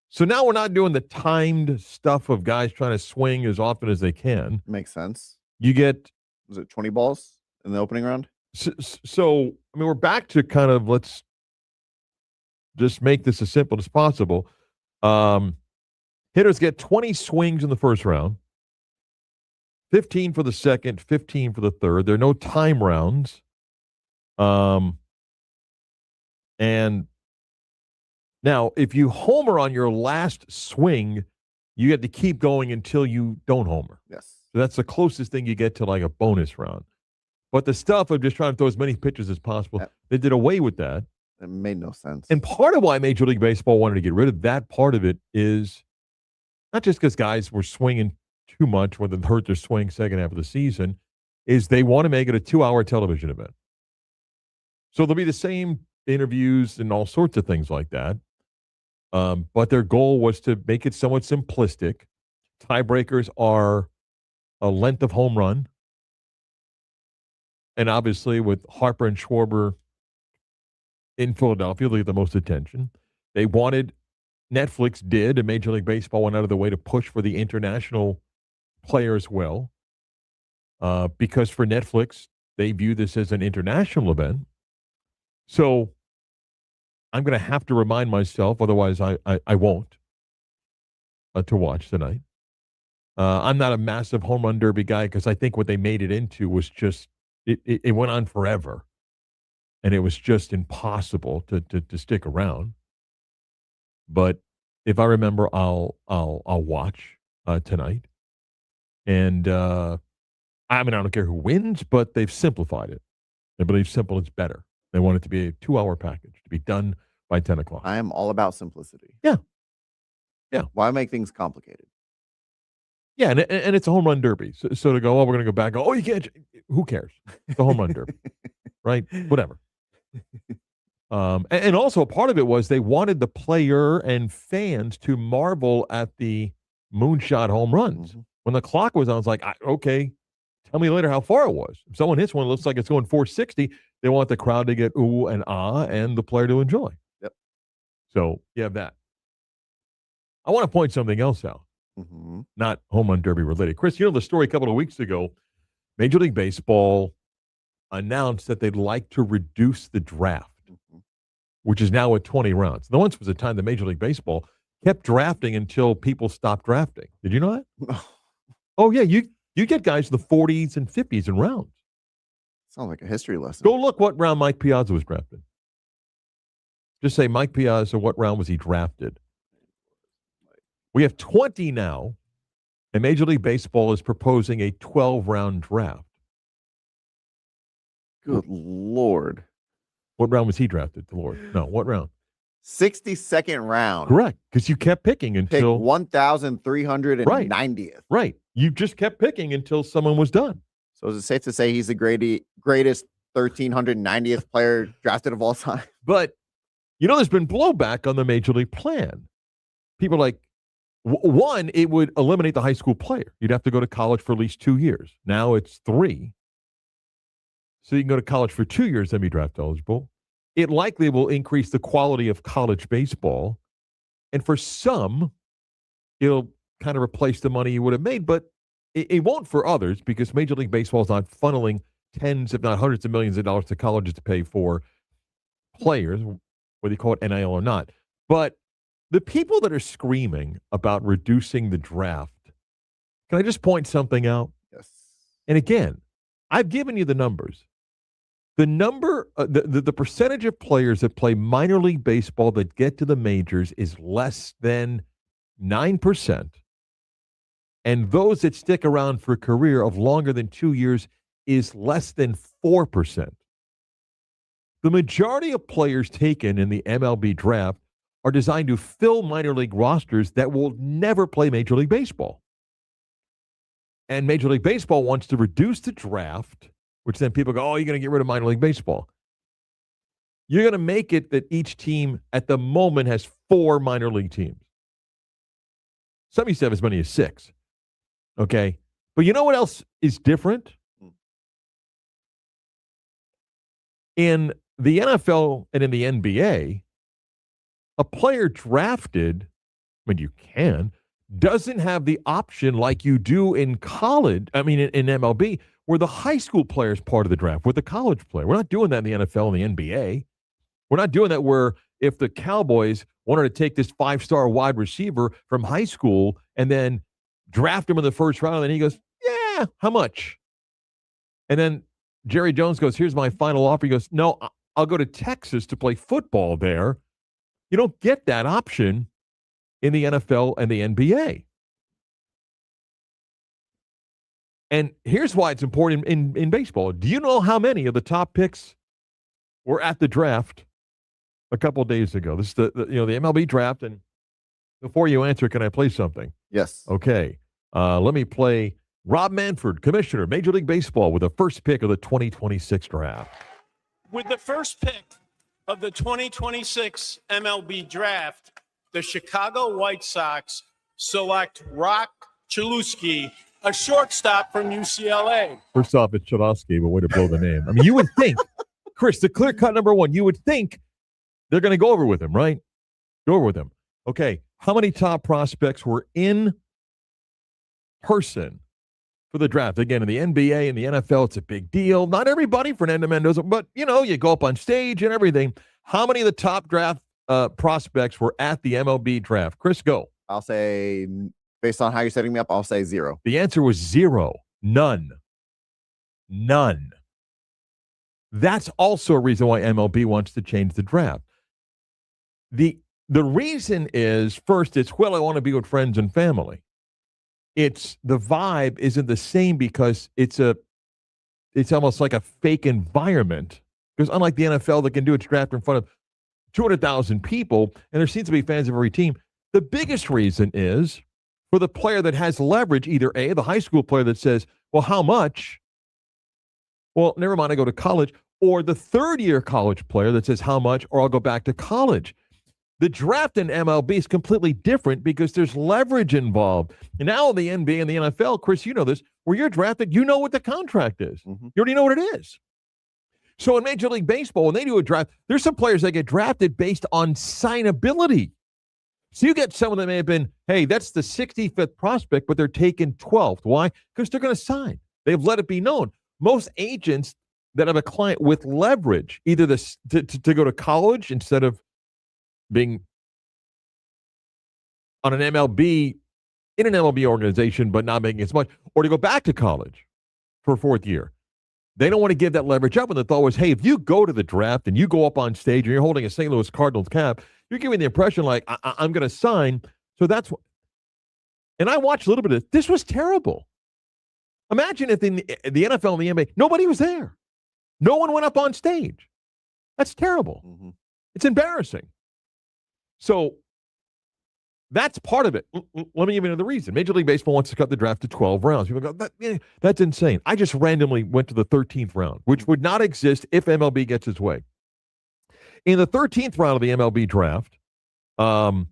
Speaker 2: So now we're not doing the timed stuff of guys trying to swing as often as they can.
Speaker 3: Makes sense.
Speaker 2: You get...
Speaker 3: Was it 20 balls in the opening round?
Speaker 2: So, I mean, we're back to kind of, let's just make this as simple as possible. Hitters get 20 swings in the first round, 15 for the second, 15 for the third. There are no time rounds. And now, if you homer on your last swing, you have to keep going until you don't homer.
Speaker 3: Yes.
Speaker 2: So that's the closest thing you get to like a bonus round. But the stuff of just trying to throw as many pitches as possible, they did away with that.
Speaker 3: It made no sense.
Speaker 2: And part of why Major League Baseball wanted to get rid of that part of it is not just because guys were swinging too much, whether it hurt their swing second half of the season, is they want to make it a 2-hour television event. So there'll be the same interviews and all sorts of things like that. But their goal was to make it somewhat simplistic. Tiebreakers are a length of home run. And obviously with Harper and Schwarber in Philadelphia, they get the most attention. They wanted, Netflix did, and Major League Baseball went out of the way to push for the international player as well. Because for Netflix, they view this as an international event. So I'm going to have to remind myself, otherwise I won't, to watch tonight. I'm not a massive home run derby guy because I think what they made it into was just, it went on forever. And it was just impossible to stick around. But if I remember, I'll watch tonight. And I mean, I don't care who wins, but they've simplified it. I believe simple is better. They want it to be a 2-hour package to be done by 10 o'clock.
Speaker 3: I am all about simplicity.
Speaker 2: Yeah. Yeah.
Speaker 3: Why make things complicated?
Speaker 2: Yeah, and it's a home run derby. So to go, oh, we're going to go back. Oh, you can't. Who cares? It's a home run derby, right? Whatever. And also part of it was they wanted the player and fans to marvel at the moonshot home runs. Mm-hmm. When the clock was on, I was like, okay, tell me later how far it was. If someone hits one, it looks like it's going 460. They want the crowd to get ooh and ah and the player to enjoy.
Speaker 3: Yep.
Speaker 2: So you have that. I want to point something else out.
Speaker 3: Mm-hmm.
Speaker 2: Not home run derby related. Chris, you know the story a couple of weeks ago, Major League Baseball announced that they'd like to reduce the draft, which is now at 20 rounds. There once was a time that Major League Baseball kept drafting until people stopped drafting. Did you know that? Oh, yeah. You get guys in the 40s and 50s in rounds.
Speaker 3: Sounds like a history lesson.
Speaker 2: Go look what round Mike Piazza was drafted. Just say Mike Piazza, what round was he drafted? We have 20 now, and Major League Baseball is proposing a 12-round draft.
Speaker 3: Good Lord.
Speaker 2: What round was he drafted, the Lord? No, what round?
Speaker 3: 62nd round.
Speaker 2: Correct, because you kept picking until...
Speaker 3: 1,390th.
Speaker 2: Right. You just kept picking until someone was done.
Speaker 3: So is it safe to say he's the greatest 1,390th player drafted of all time?
Speaker 2: But, you know, there's been blowback on the Major League plan. People are like, one, it would eliminate the high school player. You'd have to go to college for at least 2 years. Now it's 3. So you can go to college for 2 years and be draft eligible. It likely will increase the quality of college baseball. And for some, it'll kind of replace the money you would have made, but it won't for others because Major League Baseball is not funneling tens, if not hundreds of millions of dollars to colleges to pay for players, whether you call it NIL or not. But the people that are screaming about reducing the draft, can I just point something out?
Speaker 3: Yes.
Speaker 2: And again, I've given you the numbers. The percentage of players that play minor league baseball that get to the majors is less than 9%. And those that stick around for a career of longer than 2 years is less than 4%. The majority of players taken in the MLB draft are designed to fill minor league rosters that will never play Major League Baseball. And Major League Baseball wants to reduce the draft, which then people go, oh, you're going to get rid of minor league baseball. You're going to make it that each team at the moment has 4 minor league teams. Some used to have as many as 6. Okay? But you know what else is different? In the NFL and in the NBA, a player drafted, I mean, you can, doesn't have the option like you do in college, in MLB, where the high school player is part of the draft, with the college player. We're not doing that in the NFL and the NBA. We're not doing that where if the Cowboys wanted to take this 5-star wide receiver from high school and then draft him in the first round, and then he goes, yeah, how much? And then Jerry Jones goes, here's my final offer. He goes, no, I'll go to Texas to play football there. You don't get that option in the NFL and the NBA. And here's why it's important in baseball. Do you know how many of the top picks were at the draft a couple of days ago? This is the MLB draft. And before you answer, can I play something?
Speaker 3: Yes.
Speaker 2: Okay. Let me play Rob Manfred, Commissioner, Major League Baseball, with the first pick of the 2026 draft.
Speaker 10: With the first pick of the 2026 MLB draft, the Chicago White Sox select Rock Chalewski, a shortstop from UCLA.
Speaker 2: First off, it's Chalewski, but way to blow the name. I mean, you would think, Chris, the clear cut number one, you would think they're going to go over with him, right? Go over with him. Okay, how many top prospects were in person for the draft? Again, in the NBA and the NFL, it's a big deal. Not everybody, Fernando Mendoza, but, you go up on stage and everything. How many of the top draft prospects were at the MLB draft? Chris, go.
Speaker 3: I'll say, based on how you're setting me up, I'll say 0.
Speaker 2: The answer was 0. None. That's also a reason why MLB wants to change the draft. The reason is, first, it's, well, I want to be with friends and family. It's the vibe isn't the same because it's almost like a fake environment. Because unlike the NFL that can do its draft in front of 200,000 people, and there seems to be fans of every team, the biggest reason is for the player that has leverage, either A, the high school player that says, well, how much? Well, never mind, I go to college. Or the third-year college player that says, how much? Or I'll go back to college. The draft in MLB is completely different because there's leverage involved. And now in the NBA and the NFL, Chris, you know this, where you're drafted, you know what the contract is. Mm-hmm. You already know what it is. So in Major League Baseball, when they do a draft, there's some players that get drafted based on signability. So you get someone that may have been, hey, that's the 65th prospect, but they're taken 12th. Why? Because they're going to sign. They've let it be known. Most agents that have a client with leverage, either to go to college instead of being on an MLB, in an MLB organization, but not making as much, or to go back to college for a 4th year. They don't want to give that leverage up. And the thought was, hey, if you go to the draft and you go up on stage and you're holding a St. Louis Cardinals cap, you're giving the impression like, I'm going to sign. So that's what. And I watched a little bit of this. This was terrible. Imagine if in the NFL and the NBA, nobody was there. No one went up on stage. That's terrible. Mm-hmm. It's embarrassing. So that's part of it. Let me give you another reason. Major League Baseball wants to cut the draft to 12 rounds. People go, that's insane. I just randomly went to the 13th round, which would not exist if MLB gets its way. In the 13th round of the MLB draft, and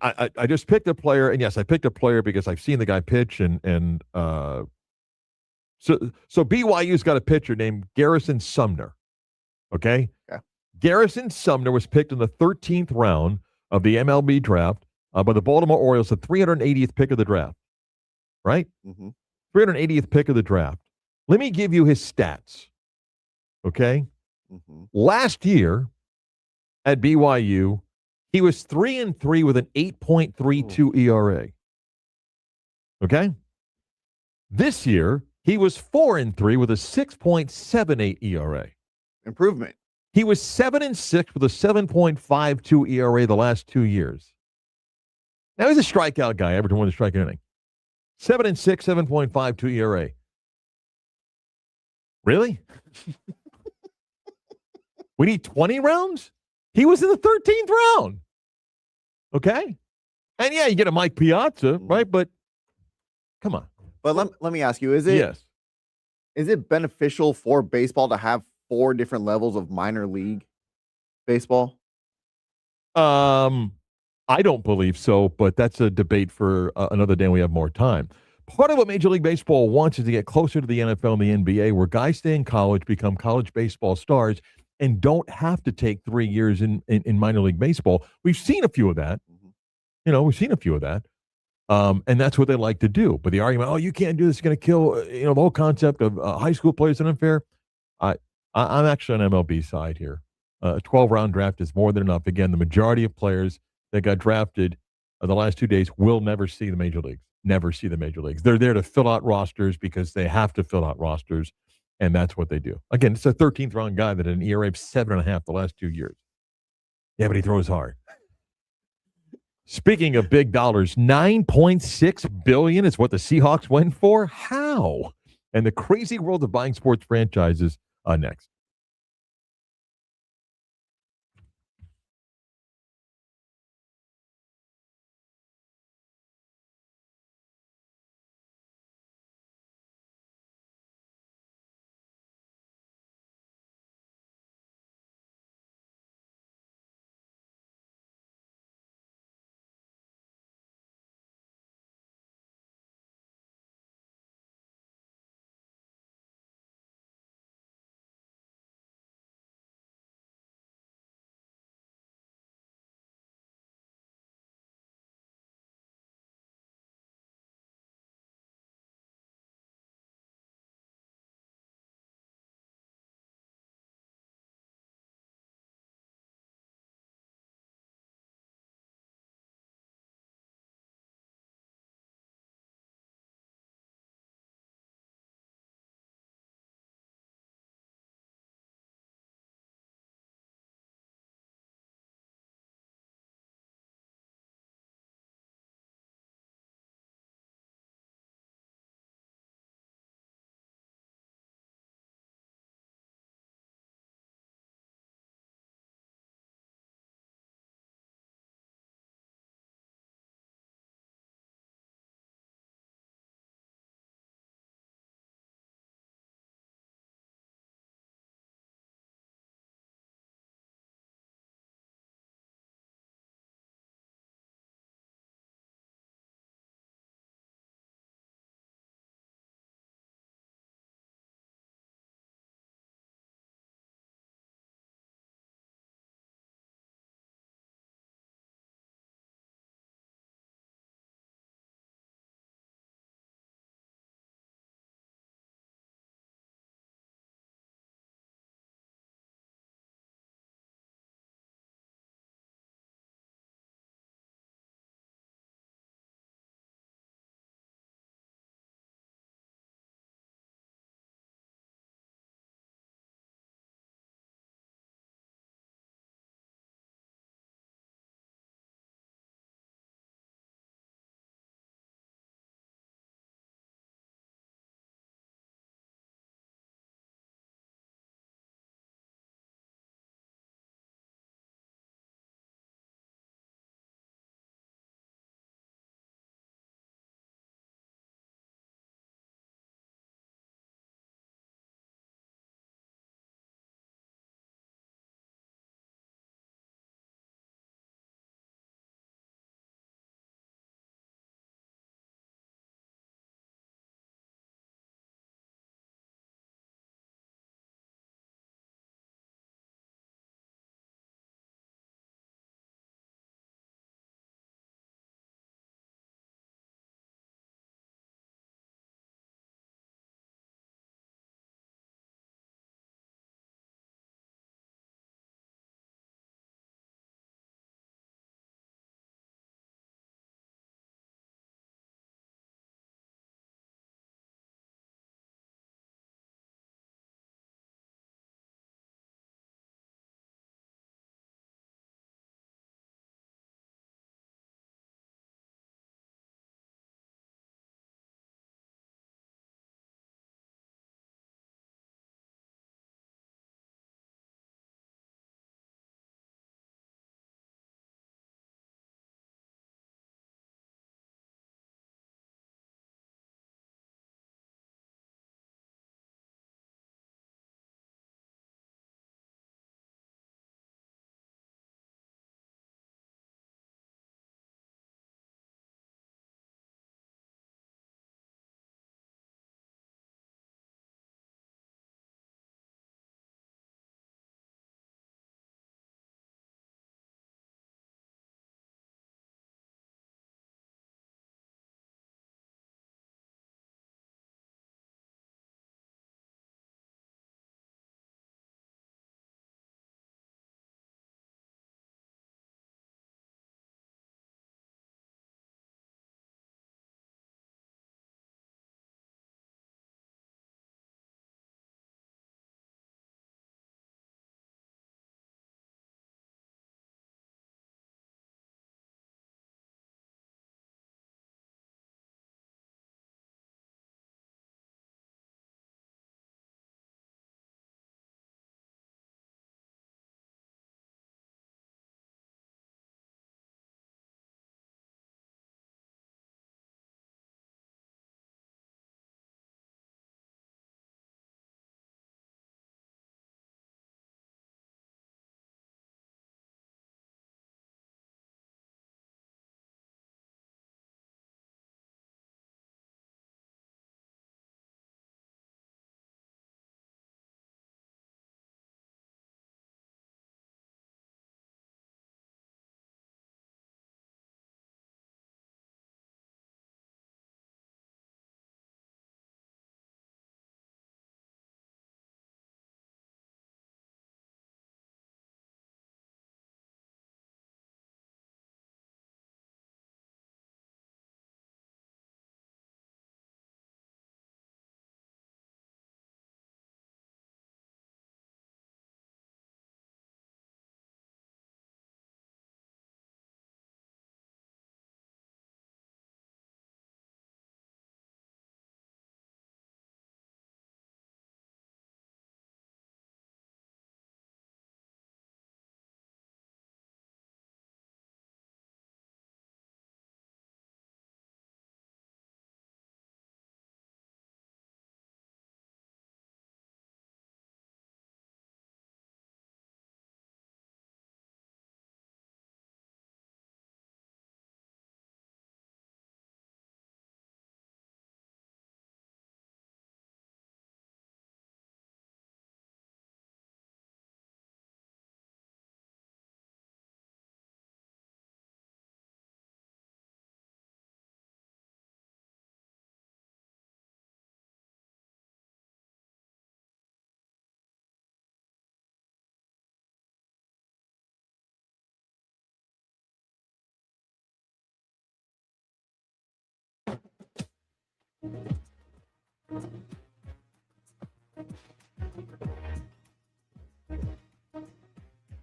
Speaker 2: I just picked a player, and yes, I picked a player because I've seen the guy pitch, so BYU's got a pitcher named Garrison Sumner. Okay? Yeah. Garrison Sumner was picked in the 13th round of the MLB draft by the Baltimore Orioles, the 380th pick of the draft. Right? Mm-hmm. 380th pick of the draft. Let me give you his stats. Okay? Mm-hmm. Last year at BYU, He was 3-3 with an 8.32 ERA. Okay? This year, he was 4-3 with a 6.78 ERA.
Speaker 3: Improvement.
Speaker 2: He was 7-6 with a 7.52 ERA the last 2 years. Now he's a strikeout guy, averaging 1 strikeout inning. 7-6, 7.52 ERA. Really? We need 20 rounds? He was in the 13th round. Okay? And yeah, you get a Mike Piazza, right? But come on.
Speaker 3: But let me ask you, is it beneficial for baseball to have 4 different levels of minor league baseball?
Speaker 2: I don't believe so, but that's a debate for another day when we have more time. Part of what Major League Baseball wants is to get closer to the NFL and the NBA, where guys stay in college, become college baseball stars, and don't have to take 3 years in minor league baseball. We've seen a few of that. We've seen a few of that. And that's what they like to do. But the argument, you can't do this, it's going to kill, the whole concept of high school players and unfair. I'm actually on MLB side here. A 12-round draft is more than enough. Again, the majority of players that got drafted the last 2 days will never see the major leagues. Never see the major leagues. They're there to fill out rosters because they have to fill out rosters, and that's what they do. Again, it's a 13th round guy that had an ERA of 7.5 the last 2 years. Yeah, but he throws hard. Speaking of big dollars, $9.6 billion is what the Seahawks went for. How? And the crazy world of buying sports franchises next.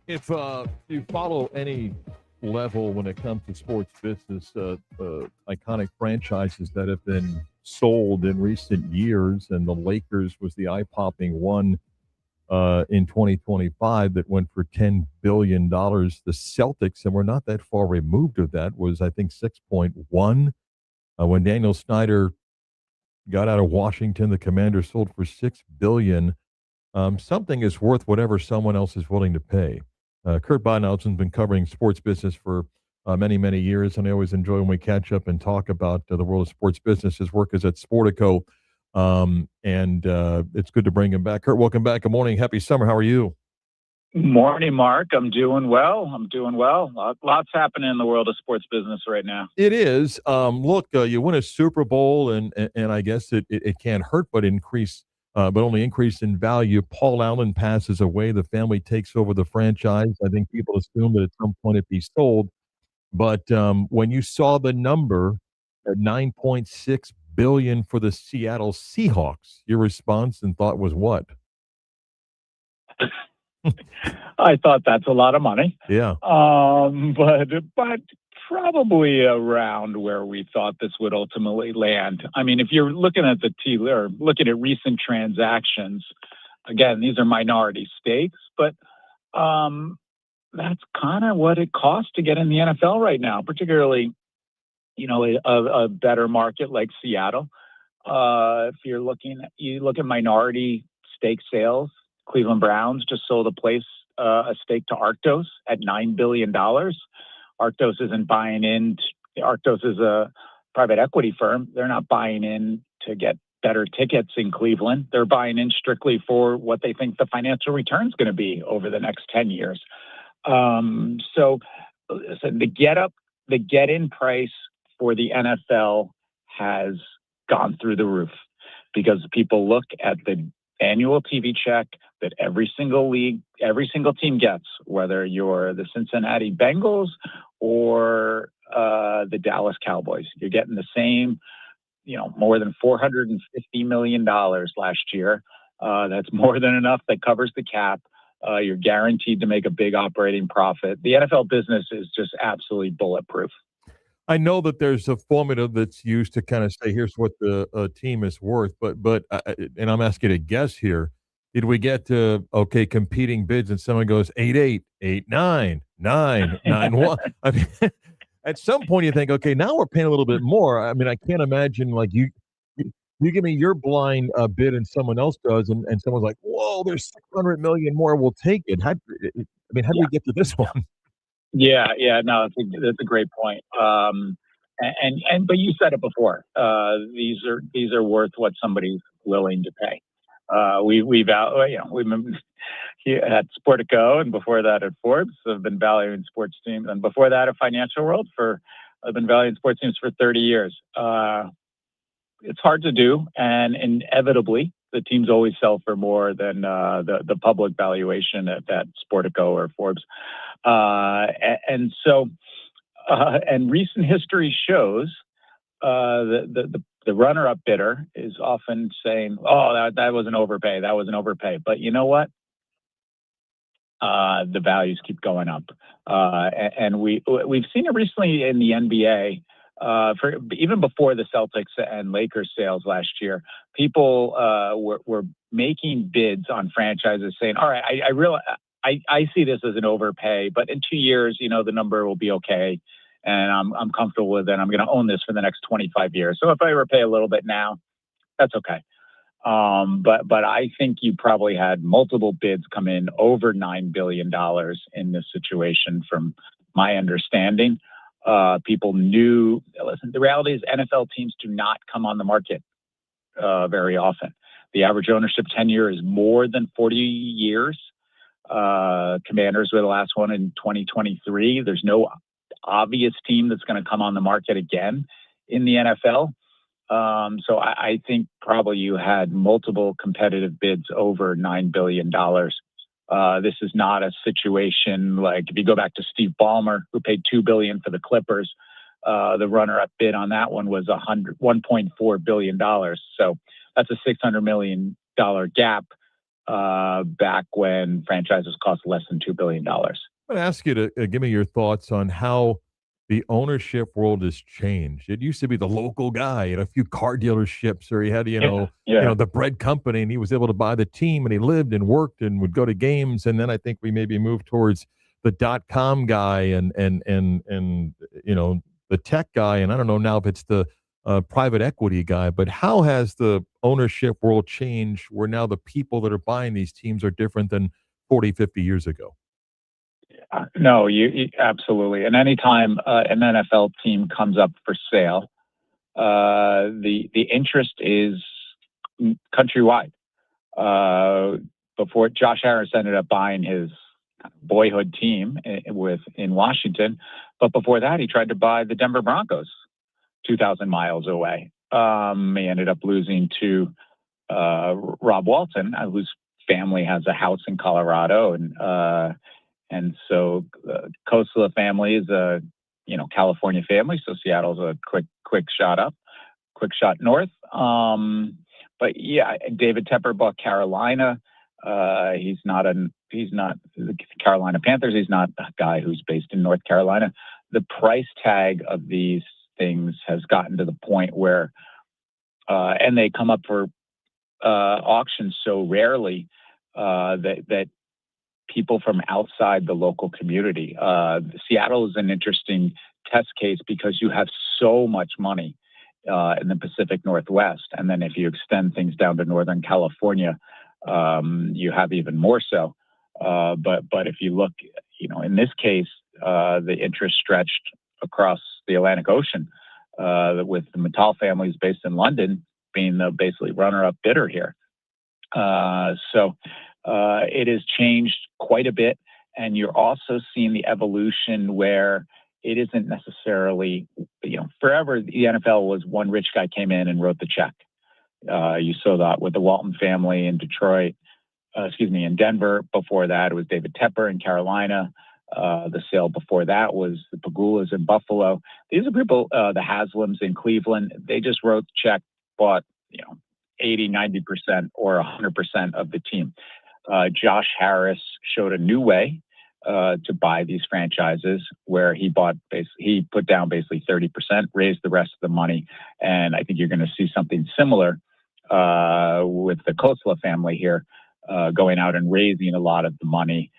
Speaker 2: If you follow any level when it comes to sports business, iconic franchises that have been sold in recent years, and the Lakers was the eye-popping one in 2025 that went for $10 billion. The Celtics, and we're not that far removed of that, was, I think, 6.1. When Daniel Snyder got out of Washington, the Commanders sold for $6 billion. Something is worth whatever someone else is willing to pay. Kurt Badenhausen's been covering sports business for many, many years, and I always enjoy when we catch up and talk about the world of sports business. His work is at Sportico, and it's good to bring him back. Kurt, welcome back. Good morning. Happy summer. How are you?
Speaker 11: Morning, Mark. I'm doing well. Lots happening in the world of sports business right now.
Speaker 2: It is. Look, you win a Super Bowl, and I guess it can't hurt but only increase in value. Paul Allen passes away. The family takes over the franchise. I think people assume that at some point it'd be sold. But when you saw the number at $9.6 billion for the Seattle Seahawks, your response and thought was what?
Speaker 11: I thought that's a lot of money.
Speaker 2: Yeah.
Speaker 11: But probably around where we thought this would ultimately land. I mean, if you're looking at looking at recent transactions, again, these are minority stakes, but that's kind of what it costs to get in the NFL right now, particularly, a better market like Seattle. If you look at minority stake sales, Cleveland Browns just sold a stake to Arctos at $9 billion. Arctos isn't buying in. Arctos is a private equity firm. They're not buying in to get better tickets in Cleveland. They're buying in strictly for what they think the financial return is going to be over the next 10 years. So the get-in price for the NFL has gone through the roof because people look at the annual TV check that every single team gets, whether you're the Cincinnati Bengals or the Dallas Cowboys. You're getting the same, more than $450 million last year. That's more than enough that covers the cap. You're guaranteed to make a big operating profit. The NFL business is just absolutely bulletproof.
Speaker 2: I know that there's a formula that's used to kind of say, here's what the team is worth, but and I'm asking you to guess here. Did we get to, competing bids and someone goes 8-8, 8-9, 9-9-1? I mean, at some point you think, okay, now we're paying a little bit more. I mean, I can't imagine like you give me your blind bid and someone else does, and someone's like, whoa, there's $600 million more. We'll take it. How do we get to this one?
Speaker 11: Yeah, no, that's a great point. But you said it before. These are worth what somebody's willing to pay. We've been at Sportico, and before that at Forbes, have been valuing sports teams, and before that at Financial World I've been valuing sports teams for 30 years. It's hard to do, and inevitably the teams always sell for more than the public valuation at Sportico or Forbes. And recent history shows the runner-up bidder is often saying, "Oh, that was an overpay. That was an overpay." But you know what? The values keep going up, and we've seen it recently in the NBA. Even before the Celtics and Lakers sales last year, people were making bids on franchises, saying, "All right, I see this as an overpay, but in 2 years, the number will be okay, and I'm comfortable with it. I'm going to own this for the next 25 years. So if I overpay a little bit now, that's okay." But I think you probably had multiple bids come in over $9 billion in this situation, from my understanding. People knew. Listen, the reality is NFL teams do not come on the market very often. The average ownership tenure is more than 40 years. Commanders were the last one in 2023. There's no obvious team that's going to come on the market again in the NFL. So I think probably you had multiple competitive bids over $9 billion. This is not a situation like if you go back to Steve Ballmer, who paid $2 billion for the Clippers. The runner-up bid on that one was $1.4 billion. So that's a $600 million gap back when franchises cost less than $2 billion.
Speaker 2: I'm going to ask you to give me your thoughts on how the ownership world has changed. It used to be the local guy at a few car dealerships, or he had, the bread company, and he was able to buy the team, and he lived and worked and would go to games. And then I think we maybe moved towards the .com guy and the tech guy. And I don't know now if it's the private equity guy, but how has the ownership world changed where now the people that are buying these teams are different than 40, 50 years ago?
Speaker 11: No, you absolutely. And anytime an NFL team comes up for sale, the interest is countrywide. Before Josh Harris ended up buying his boyhood team in Washington, but before that, he tried to buy the Denver Broncos, 2,000 miles away. He ended up losing to Rob Walton, whose family has a house in Colorado, and so Kosela family is a California family, so Seattle's a quick shot north. But yeah, David Tepper bought Carolina. He's not the Carolina Panthers. He's not a guy who's based in North Carolina. The price tag of these things has gotten to the point where, and they come up for auctions so rarely that people from outside the local community. Seattle is an interesting test case because you have so much money in the Pacific Northwest. And then if you extend things down to Northern California, you have even more so. But if you look, in this case, the interest stretched across the Atlantic Ocean, with the Mittal families based in London being the basically runner-up bidder here. So it has changed quite a bit, and you're also seeing the evolution where it isn't necessarily, forever the NFL was one rich guy came in and wrote the check. You saw that with the Walton family in in Denver. Before that, it was David Tepper in Carolina. The sale before that was the Pagulas in Buffalo. These are people, the Haslams in Cleveland. They just wrote the check, bought, 80, 90% or 100% of the team. Josh Harris showed a new way to buy these franchises where he put down basically 30%, raised the rest of the money. And I think you're going to see something similar with the Kosela family here, going out and raising a lot of the money.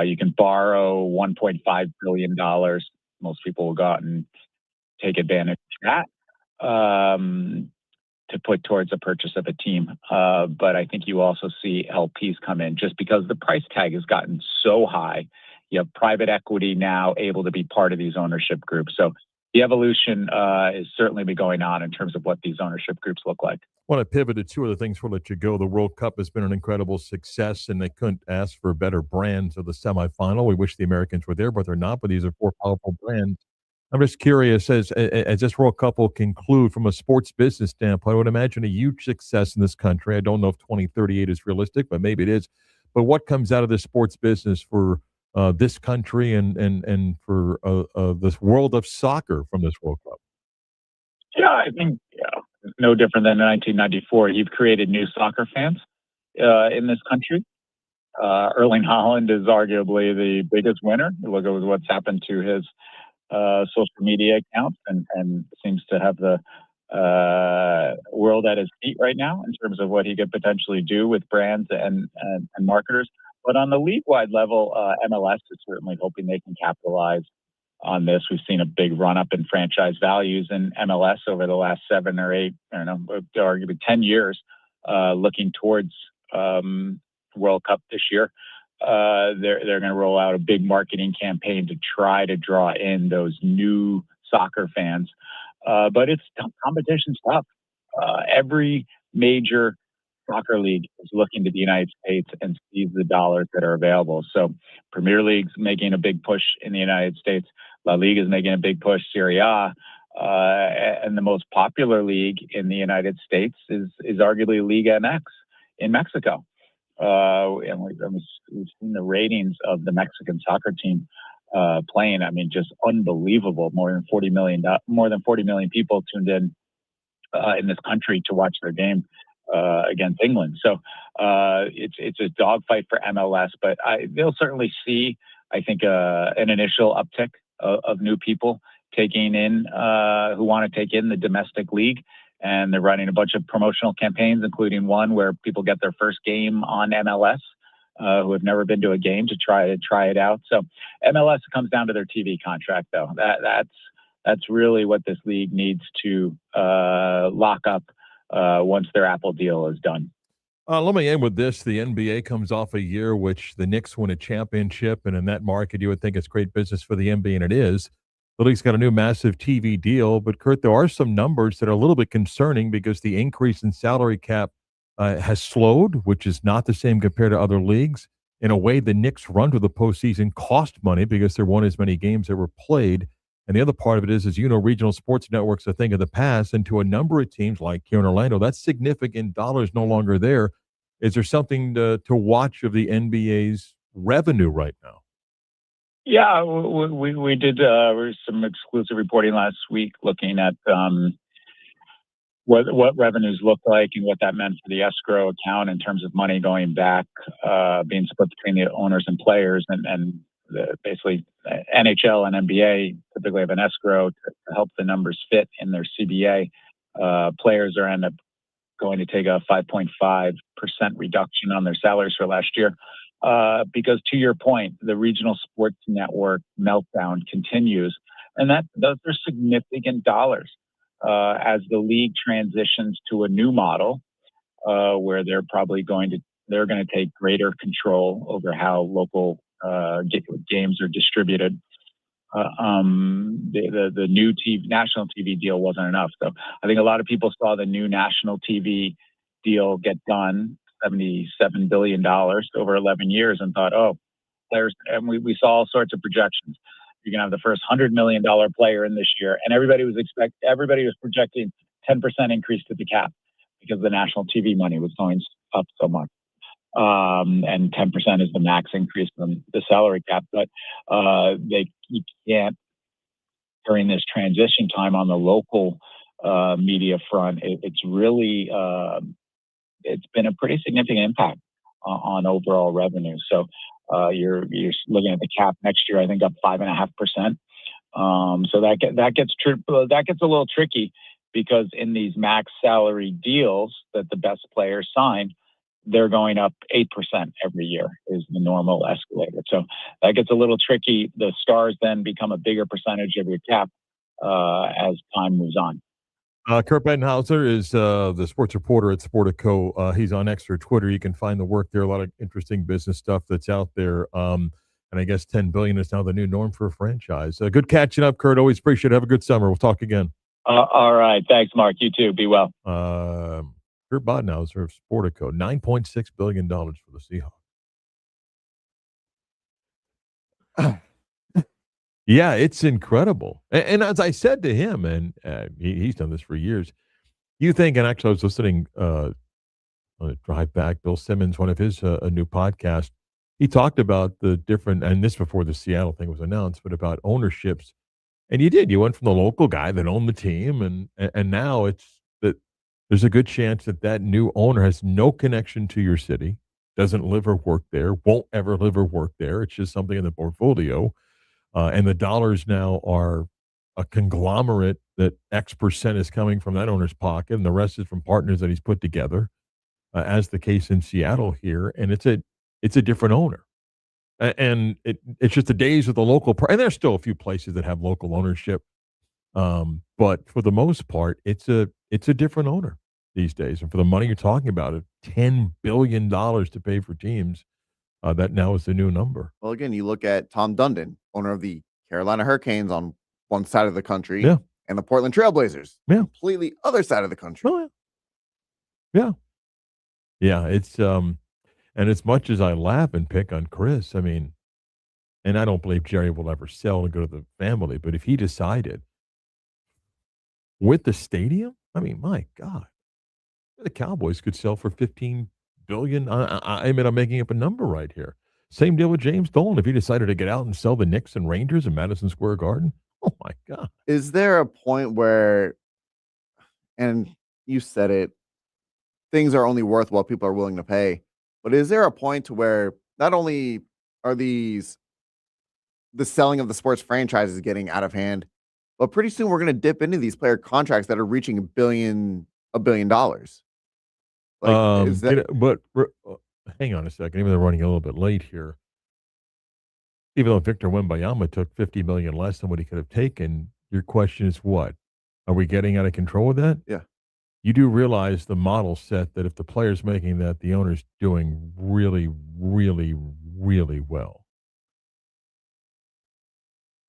Speaker 11: You can borrow $1.5 billion. Most people will go out and take advantage of that to put towards the purchase of a team. But I think you also see LPs come in just because the price tag has gotten so high. You have private equity now able to be part of these ownership groups. So the evolution is certainly been going on in terms of what these ownership groups look like.
Speaker 2: I want to pivot to two other things before I let you go. The World Cup has been an incredible success, and they couldn't ask for better brands of the semifinal. We wish the Americans were there, but they're not. But these are four powerful brands. I'm just curious, as this World Cup will conclude from a sports business standpoint, I would imagine a huge success in this country. I don't know if 2038 is realistic, but maybe it is. But what comes out of this sports business for this country and for this world of soccer from this World Cup?
Speaker 11: Yeah, I think no different than 1994. You've created new soccer fans in this country. Erling Haaland is arguably the biggest winner. Look at what's happened to his social media accounts and seems to have the world at his feet right now in terms of what he could potentially do with brands and marketers. But on the league-wide level, MLS is certainly hoping they can capitalize on this. We've seen a big run-up in franchise values in MLS over the last 7 or 8, arguably 10 years, looking towards World Cup this year. They're going to roll out a big marketing campaign to try to draw in those new soccer fans. But it's competition's tough. Every major soccer league is looking to the United States and sees the dollars that are available. So Premier League's making a big push in the United States. La Liga is making a big push, Serie A. And the most popular league in the United States is arguably Liga MX in Mexico. And we've seen the ratings of the Mexican soccer team playing. I mean, just unbelievable. More than 40 million people tuned in this country to watch their game against England. So it's a dogfight for MLS, but they'll certainly see, I think, an initial uptick of new people taking in who want to take in the domestic league. And they're running a bunch of promotional campaigns, including one where people get their first game on MLS who have never been to a game to try it out. So MLS comes down to their TV contract, though. That's really what this league needs to lock up once their Apple deal is done.
Speaker 2: Let me end with this. The NBA comes off a year which the Knicks win a championship, and in that market, you would think it's great business for the NBA, and it is. The league's got a new massive TV deal, but Kurt, there are some numbers that are a little bit concerning because the increase in salary cap has slowed, which is not the same compared to other leagues. In a way, the Knicks' run to the postseason cost money because there weren't as many games that were played. And the other part of it is, as you know, regional sports networks are a thing of the past, and to a number of teams like here in Orlando, that's significant dollars no longer there. Is there something to watch of the NBA's revenue right now?
Speaker 11: Yeah, we did some exclusive reporting last week looking at what revenues look like and what that meant for the escrow account in terms of money going back, being split between the owners and players, and basically NHL and NBA typically have an escrow to help the numbers fit in their CBA. Players are end up going to take a 5.5% reduction on their salaries for last year. Because to your point, the regional sports network meltdown continues, and those are significant dollars as the league transitions to a new model where they're going to take greater control over how local games are distributed. The new national TV deal wasn't enough, so I think a lot of people saw the new national TV deal get done. $77 billion over 11 years and thought, players, and we saw all sorts of projections. You're going to have the first $100 million player in this year. And everybody was projecting 10% increase to the cap because the national TV money was going up so much. And 10% is the max increase from the salary cap. But you can't, during this transition time on the local media front, it's really, it's been a pretty significant impact on overall revenue. So you're looking at the cap next year, I think up 5.5%. So that gets a little tricky because in these max salary deals that the best players sign, they're going up 8% every year is the normal escalator. So that gets a little tricky. The stars then become a bigger percentage of your cap as time moves on.
Speaker 2: Kurt Bettenhauser is the sports reporter at Sportico. He's on Extra Twitter. You can find the work there. A lot of interesting business stuff that's out there. And I guess $10 billion is now the new norm for a franchise. Good catching up, Kurt. Always appreciate it. Have a good summer. We'll talk again.
Speaker 11: All right. Thanks, Mark. You too. Be well.
Speaker 2: Kurt Bettenhauser of Sportico. $9.6 billion for the Seahawks. Yeah, it's incredible. And as I said to him, and he's done this for years, you think, and actually I was listening on a drive back, Bill Simmons, one of his a new podcast, he talked about the different, and this before the Seattle thing was announced, but about ownerships. And you went from the local guy that owned the team, and now it's that there's a good chance that new owner has no connection to your city, doesn't live or work there, won't ever live or work there. It's just something in the portfolio. And the dollars now are a conglomerate that X percent is coming from that owner's pocket, and the rest is from partners that he's put together, as the case in Seattle here. And it's a different owner, and it's just the days of the local. And there's still a few places that have local ownership, but for the most part, it's a different owner these days. And for the money you're talking about, $10 billion to pay for teams. That now is the new number.
Speaker 3: Well, again, you look at Tom Dundon, owner of the Carolina Hurricanes on one side of the country, and the Portland Trailblazers, completely other side of the country.
Speaker 2: Oh, yeah. It's and as much as I laugh and pick on Chris, I mean, and I don't believe Jerry will ever sell and go to the family, but if he decided with the stadium, I mean, my God, the Cowboys could sell for $15 billion. I mean, I'm making up a number right here. Same deal with James Dolan. If he decided to get out and sell the Knicks and Rangers in Madison Square Garden, oh my God.
Speaker 3: Is there a point where, and you said it, things are only worth what people are willing to pay, but is there a point to where not only are the selling of the sports franchises getting out of hand, but pretty soon we're going to dip into these player contracts that are reaching $1 billion. Like, is that?
Speaker 2: Hang on a second. Even though we're running a little bit late here, even though Victor Wembanyama took $50 million less than what he could have taken, your question is what? Are we getting out of control with that?
Speaker 3: Yeah.
Speaker 2: You do realize the model set that if the player's making that, the owner's doing really, really, really well.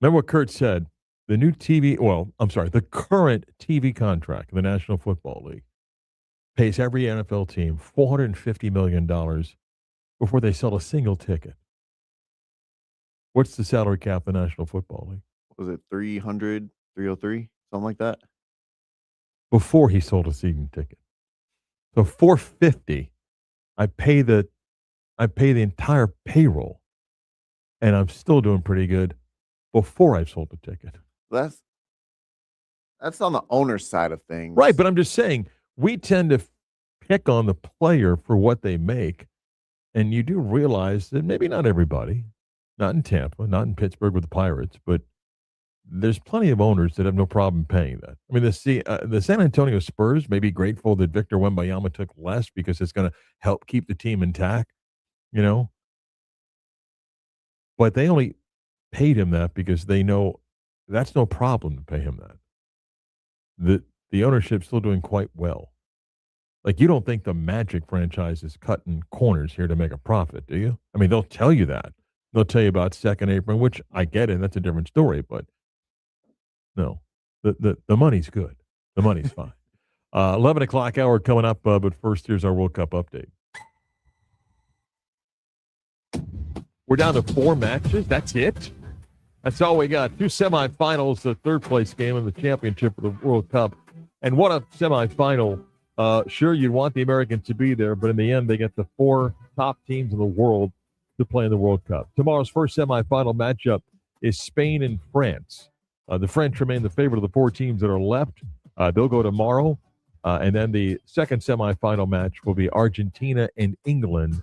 Speaker 2: Remember what Kurt said? The current TV contract in the National Football League pays every NFL team $450 million before they sell a single ticket. What's the salary cap in the National Football League?
Speaker 3: Was it 300, 303, something like that?
Speaker 2: Before he sold a season ticket. So $450, I pay the entire payroll, and I'm still doing pretty good before I've sold the ticket.
Speaker 3: That's on the owner's side of things.
Speaker 2: Right, but I'm just saying, we tend to pick on the player for what they make, and you do realize that maybe not everybody, not in Tampa, not in Pittsburgh with the Pirates, but there's plenty of owners that have no problem paying that. I mean, the San Antonio Spurs may be grateful that Victor Wembanyama took less because it's going to help keep the team intact, But they only paid him that because they know that's no problem to pay him that. The ownership's still doing quite well. Like, you don't think the Magic franchise is cutting corners here to make a profit, do you? I mean, they'll tell you that. They'll tell you about second apron, which I get it. That's a different story, but no, the money's good. The money's fine. 11 o'clock hour coming up, but first, here's our World Cup update. We're down to 4 matches. That's it. That's all we got. 2 semifinals, the third-place game in the championship of the World Cup. And what a semifinal. Sure, you'd want the Americans to be there, but in the end, they get the 4 top teams in the world to play in the World Cup. Tomorrow's first semifinal matchup is Spain and France. The French remain the favorite of the 4 teams that are left. They'll go tomorrow. And then the second semifinal match will be Argentina and England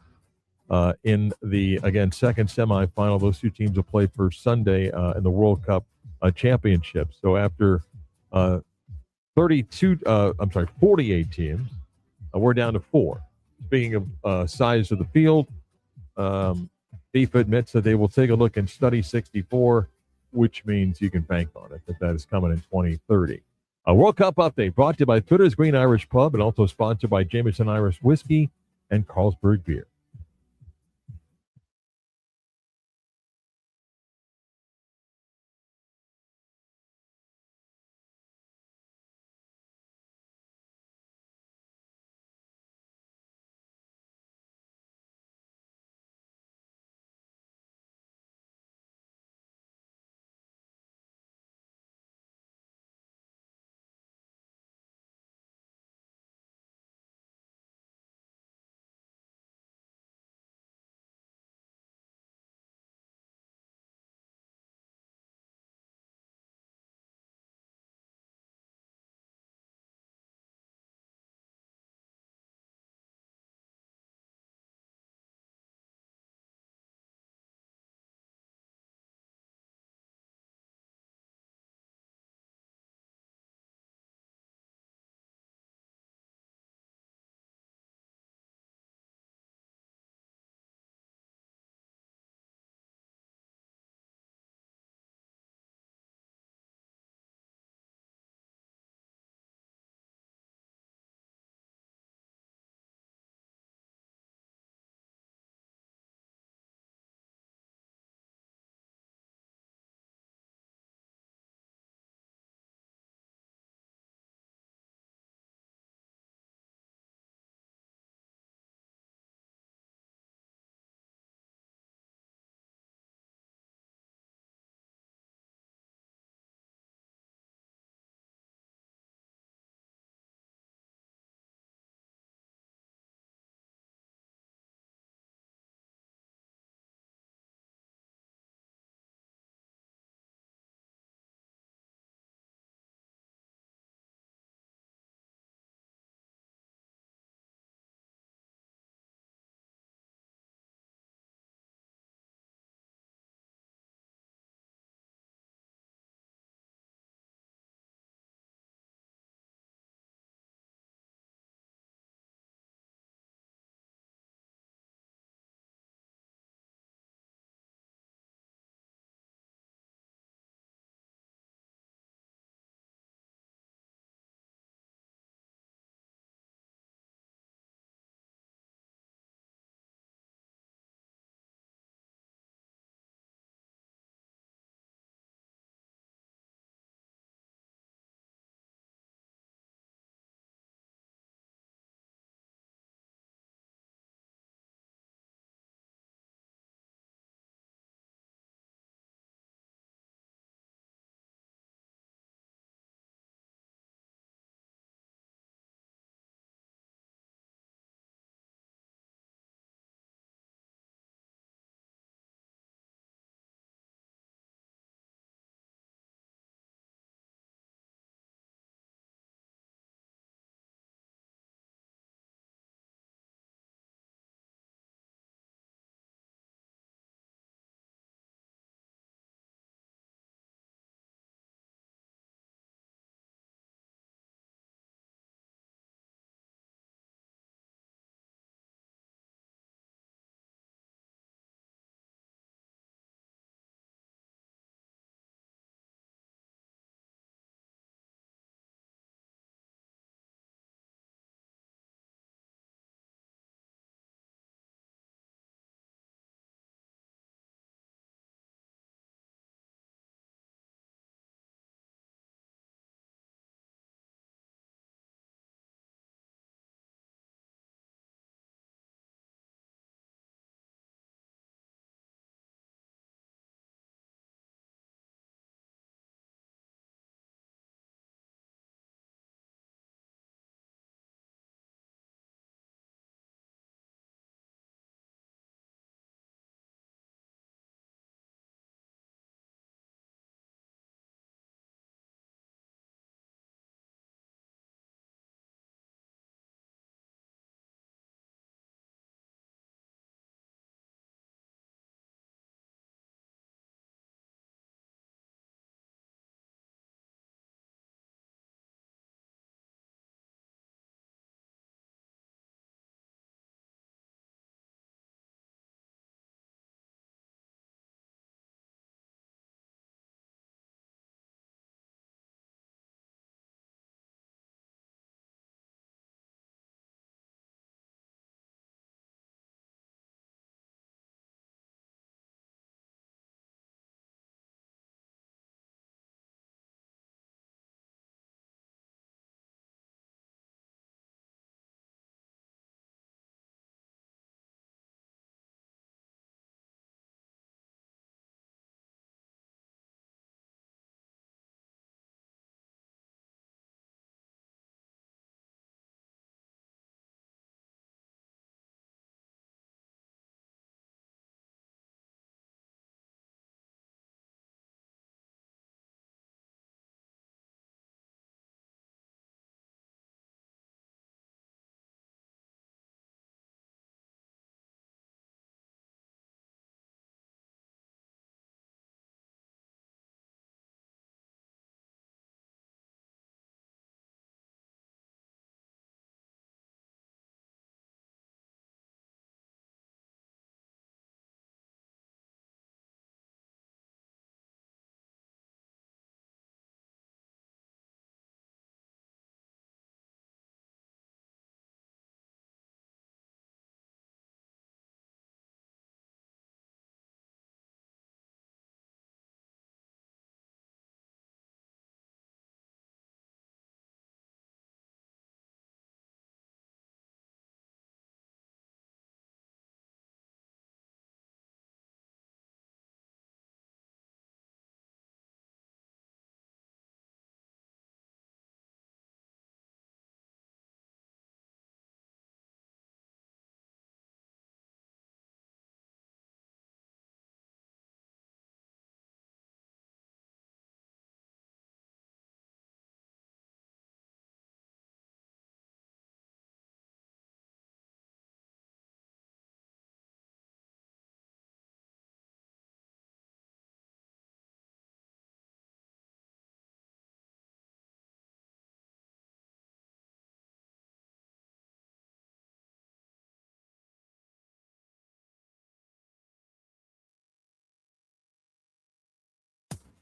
Speaker 2: in the, again, second semifinal. Those 2 teams will play for Sunday in the World Cup championship. So after 48 teams, we're down to 4. Speaking of size of the field, FIFA admits that they will take a look and study 64, which means you can bank on it, that is coming in 2030. A World Cup update brought to you by Twitter's Green Irish Pub and also sponsored by Jameson Irish Whiskey and Carlsberg Beer.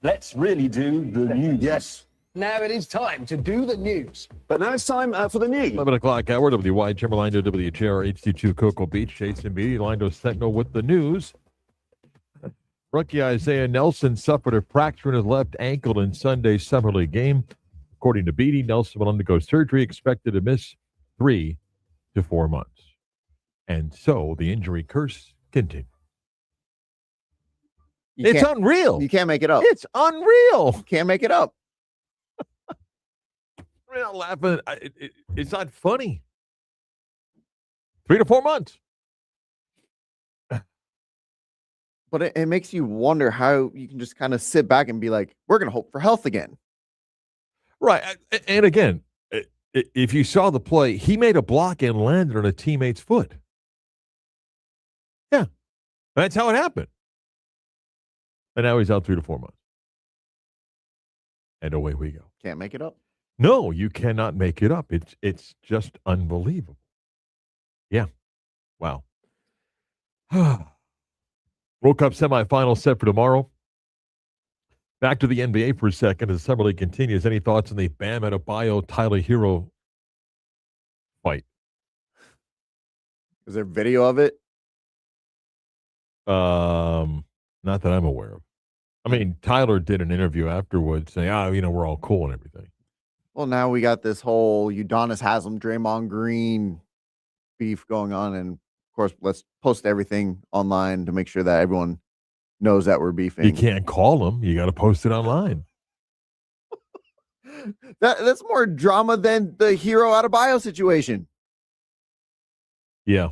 Speaker 12: Let's really do the news.
Speaker 13: Yes. Now it is time to do the news.
Speaker 12: But now it's time for the news.
Speaker 2: 11 o'clock hour, WY, Timberlando, WHR, HD2, Cocoa Beach, Jason Beatty, Lando Sentinel with the news. Rookie Isaiah Nelson suffered a fracture in his left ankle in Sunday's Summer League game. According to Beatty, Nelson will undergo surgery, expected to miss 3 to 4 months. And so the injury curse continues. It's unreal.
Speaker 3: You can't make it up.
Speaker 2: It's unreal.
Speaker 3: You can't make it up.
Speaker 2: I'm not laughing. It's not funny. 3 to 4 months.
Speaker 3: But it makes you wonder how you can just kind of sit back and be like, we're going to hope for health again.
Speaker 2: Right. And again, if you saw the play, he made a block and landed on a teammate's foot. Yeah. That's how it happened. And now he's out 3 to 4 months. And away we go.
Speaker 3: Can't make it up.
Speaker 2: No, you cannot make it up. It's just unbelievable. Yeah. Wow. World Cup semifinal set for tomorrow. Back to the NBA for a second as the Summer League continues. Any thoughts on the Bam Adebayo Tyler Hero fight?
Speaker 3: Is there video of it?
Speaker 2: Not that I'm aware of. I mean, Tyler did an interview afterwards saying, we're all cool and everything.
Speaker 3: Well, now we got this whole Udonis Haslem, Draymond Green beef going on. And, of course, let's post everything online to make sure that everyone knows that we're beefing.
Speaker 2: You can't call them. You got to post it online.
Speaker 3: That's more drama than the Hero Adebayo situation.
Speaker 2: Yeah.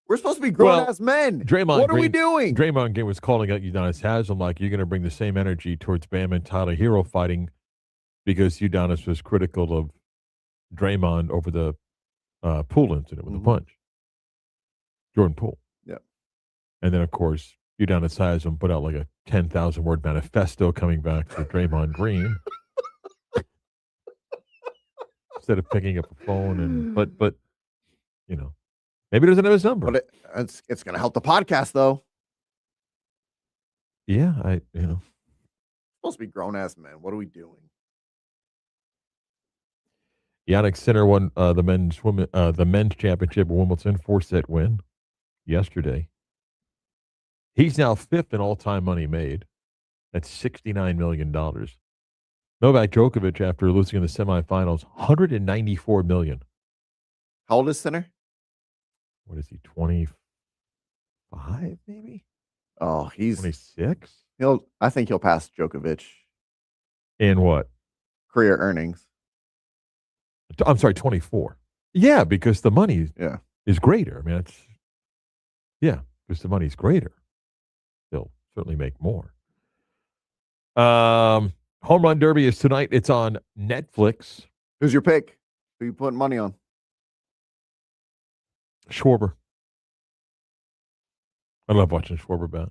Speaker 3: We're supposed to be grown-ass men. What are we doing?
Speaker 2: Draymond Green was calling out Udonis Haslem like you're going to bring the same energy towards Bam and Tyler Hero fighting because Udonis was critical of Draymond over the Poole incident with the punch. Jordan Poole.
Speaker 3: Yeah.
Speaker 2: And then, of course, Udonis Haslem put out like a 10,000-word manifesto coming back to Draymond Green. Instead of picking up a phone. But maybe he doesn't have his number.
Speaker 3: But it's going to help the podcast, though.
Speaker 2: Yeah,
Speaker 3: Supposed to be grown-ass men. What are we doing?
Speaker 2: Yannick Sinner won the men's championship at Wimbledon, 4-set win yesterday. He's now 5th in all-time money made. That's $69 million. Novak Djokovic, after losing in the semifinals, $194 million.
Speaker 3: How old is Sinner?
Speaker 2: What is he, 25 maybe?
Speaker 3: Oh, he's
Speaker 2: 26?
Speaker 3: I think he'll pass Djokovic.
Speaker 2: In what?
Speaker 3: Career earnings.
Speaker 2: I'm sorry, 24. Yeah, because the money is greater. I mean, because the money's greater. They'll certainly make more. Home Run Derby is tonight. It's on Netflix.
Speaker 3: Who's your pick? Who you putting money on?
Speaker 2: Schwarber. I love watching Schwarber bat.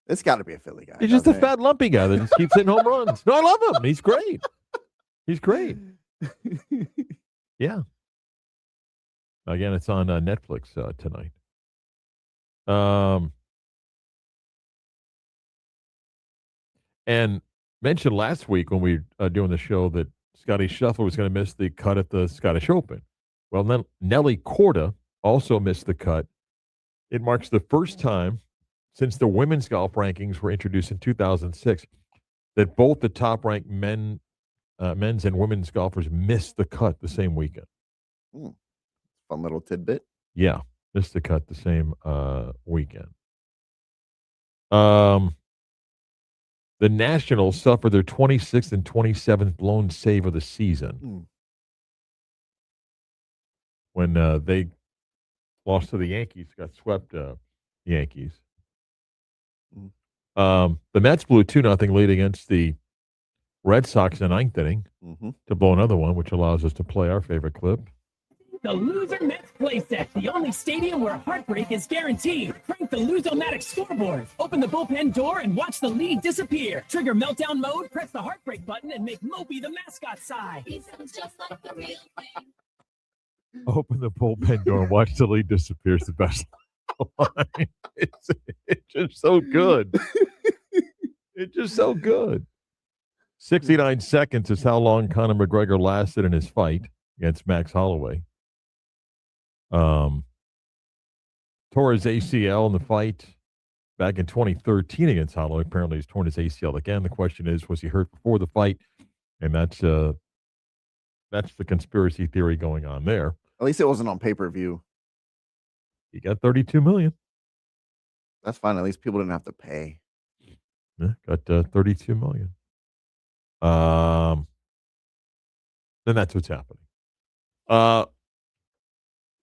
Speaker 3: It's got to be a Philly guy.
Speaker 2: He's just a fat, lumpy guy that just keeps hitting home runs. No, I love him. He's great. He's great. Yeah. Again, it's on Netflix tonight. And mentioned last week when we were doing the show that Scotty Scheffler was going to miss the cut at the Scottish Open. Well, then Nelly Korda also missed the cut. It marks the first time since the women's golf rankings were introduced in 2006 that both the top-ranked men's and women's golfers missed the cut the same weekend.
Speaker 3: Fun little tidbit.
Speaker 2: Yeah, missed the cut the same weekend. The Nationals suffered their 26th and 27th blown save of the season. When they lost to the Yankees, got swept Yankees. The Mets blew a 2-0 lead against the Red Sox in the 9th inning to blow another one, which allows us to play our favorite clip.
Speaker 14: The Loser Mets playset, the only stadium where heartbreak is guaranteed. Crank the Luzomatic scoreboard. Open the bullpen door and watch the lead disappear. Trigger meltdown mode, press the heartbreak button, and make Moby the mascot sigh. He sounds just like the real thing.
Speaker 2: Open the bullpen door and watch the lead disappear. It's the best line. It's just so good. It's just so good. 69 seconds is how long Conor McGregor lasted in his fight against Max Holloway. Tore his ACL in the fight back in 2013 against Holloway. Apparently, he's torn his ACL again. The question is, was he hurt before the fight? And that's the conspiracy theory going on there.
Speaker 3: At least it wasn't on pay-per-view.
Speaker 2: He got $32 million.
Speaker 3: That's fine. At least people didn't have to pay.
Speaker 2: Yeah, got $32 million. Then that's what's happening.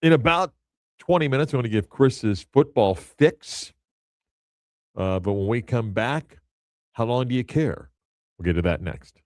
Speaker 2: In about 20 minutes, I'm going to give Chris his football fix. But when we come back, how long do you care? We'll get to that next.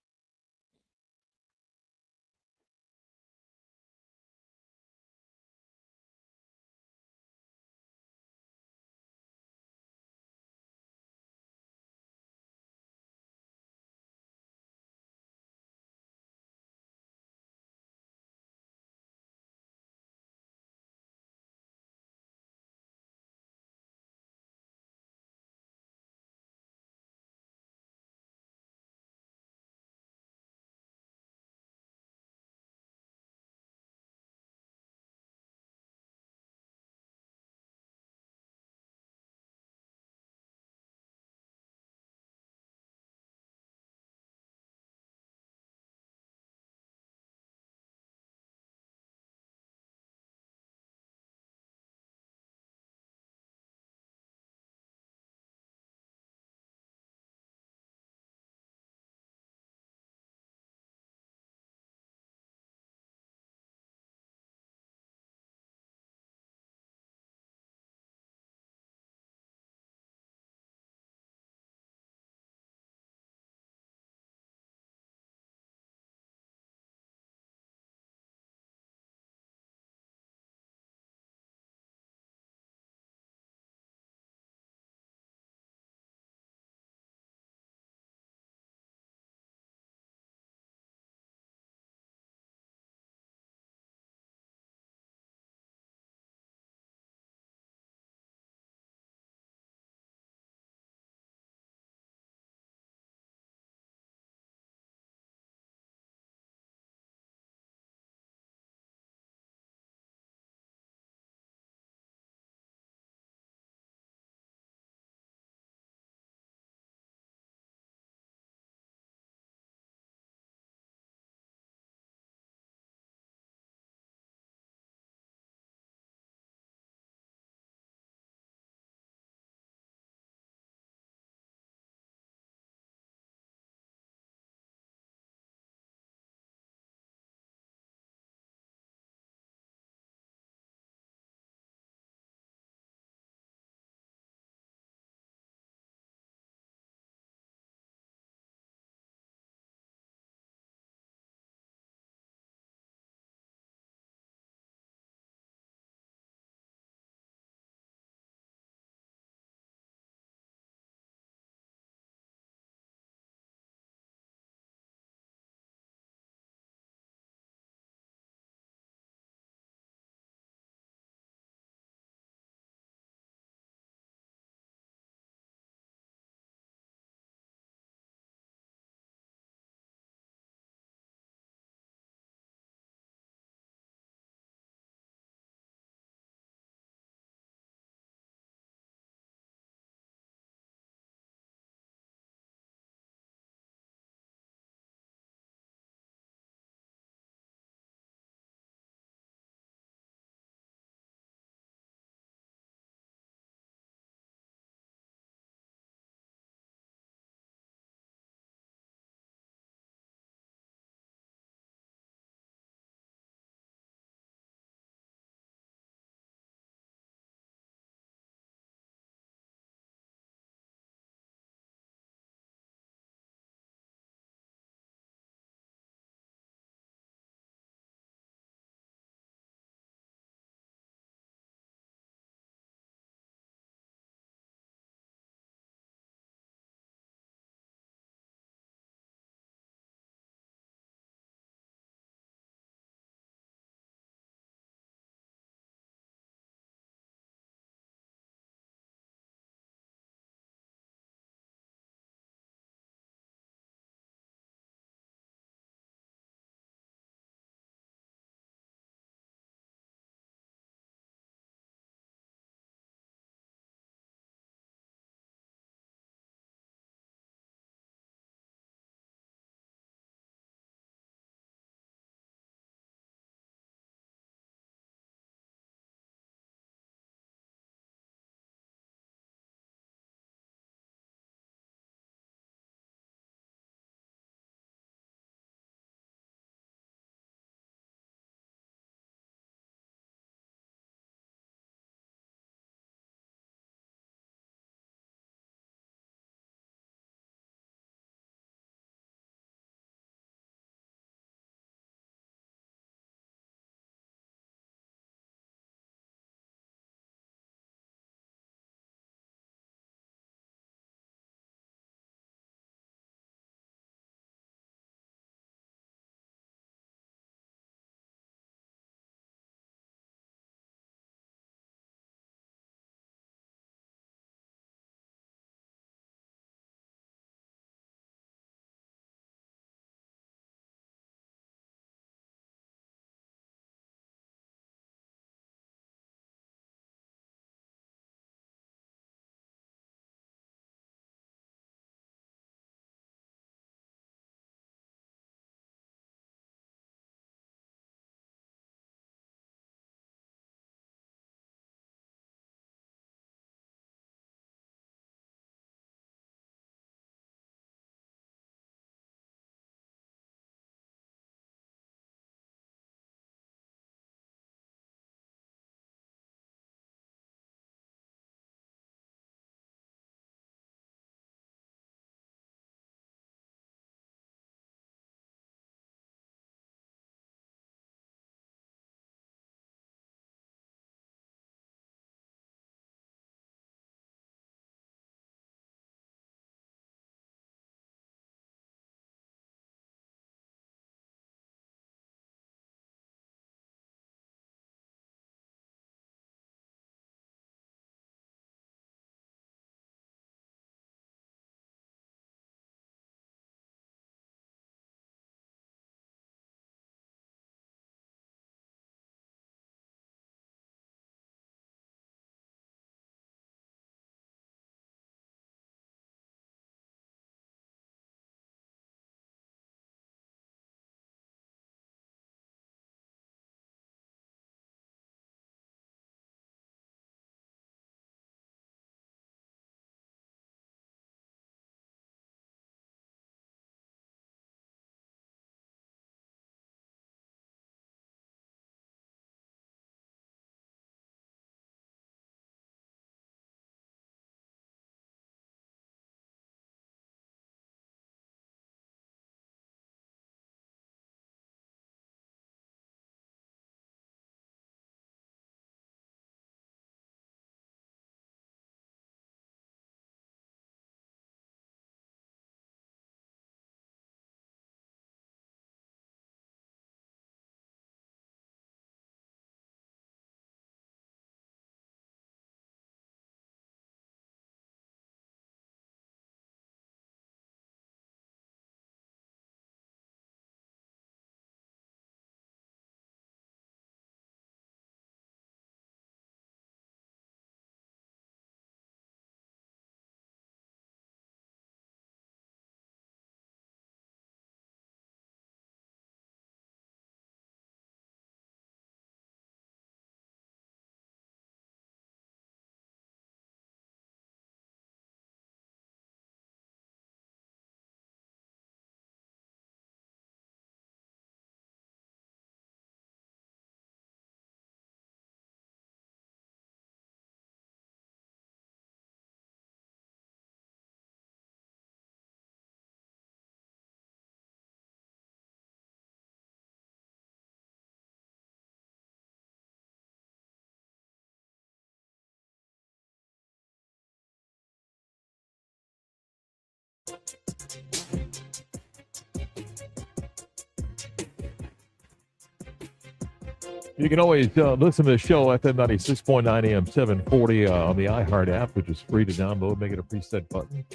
Speaker 2: You can always listen to the show, FM 96.9 AM 740 on the iHeart app, which is free to download. Make it a preset button.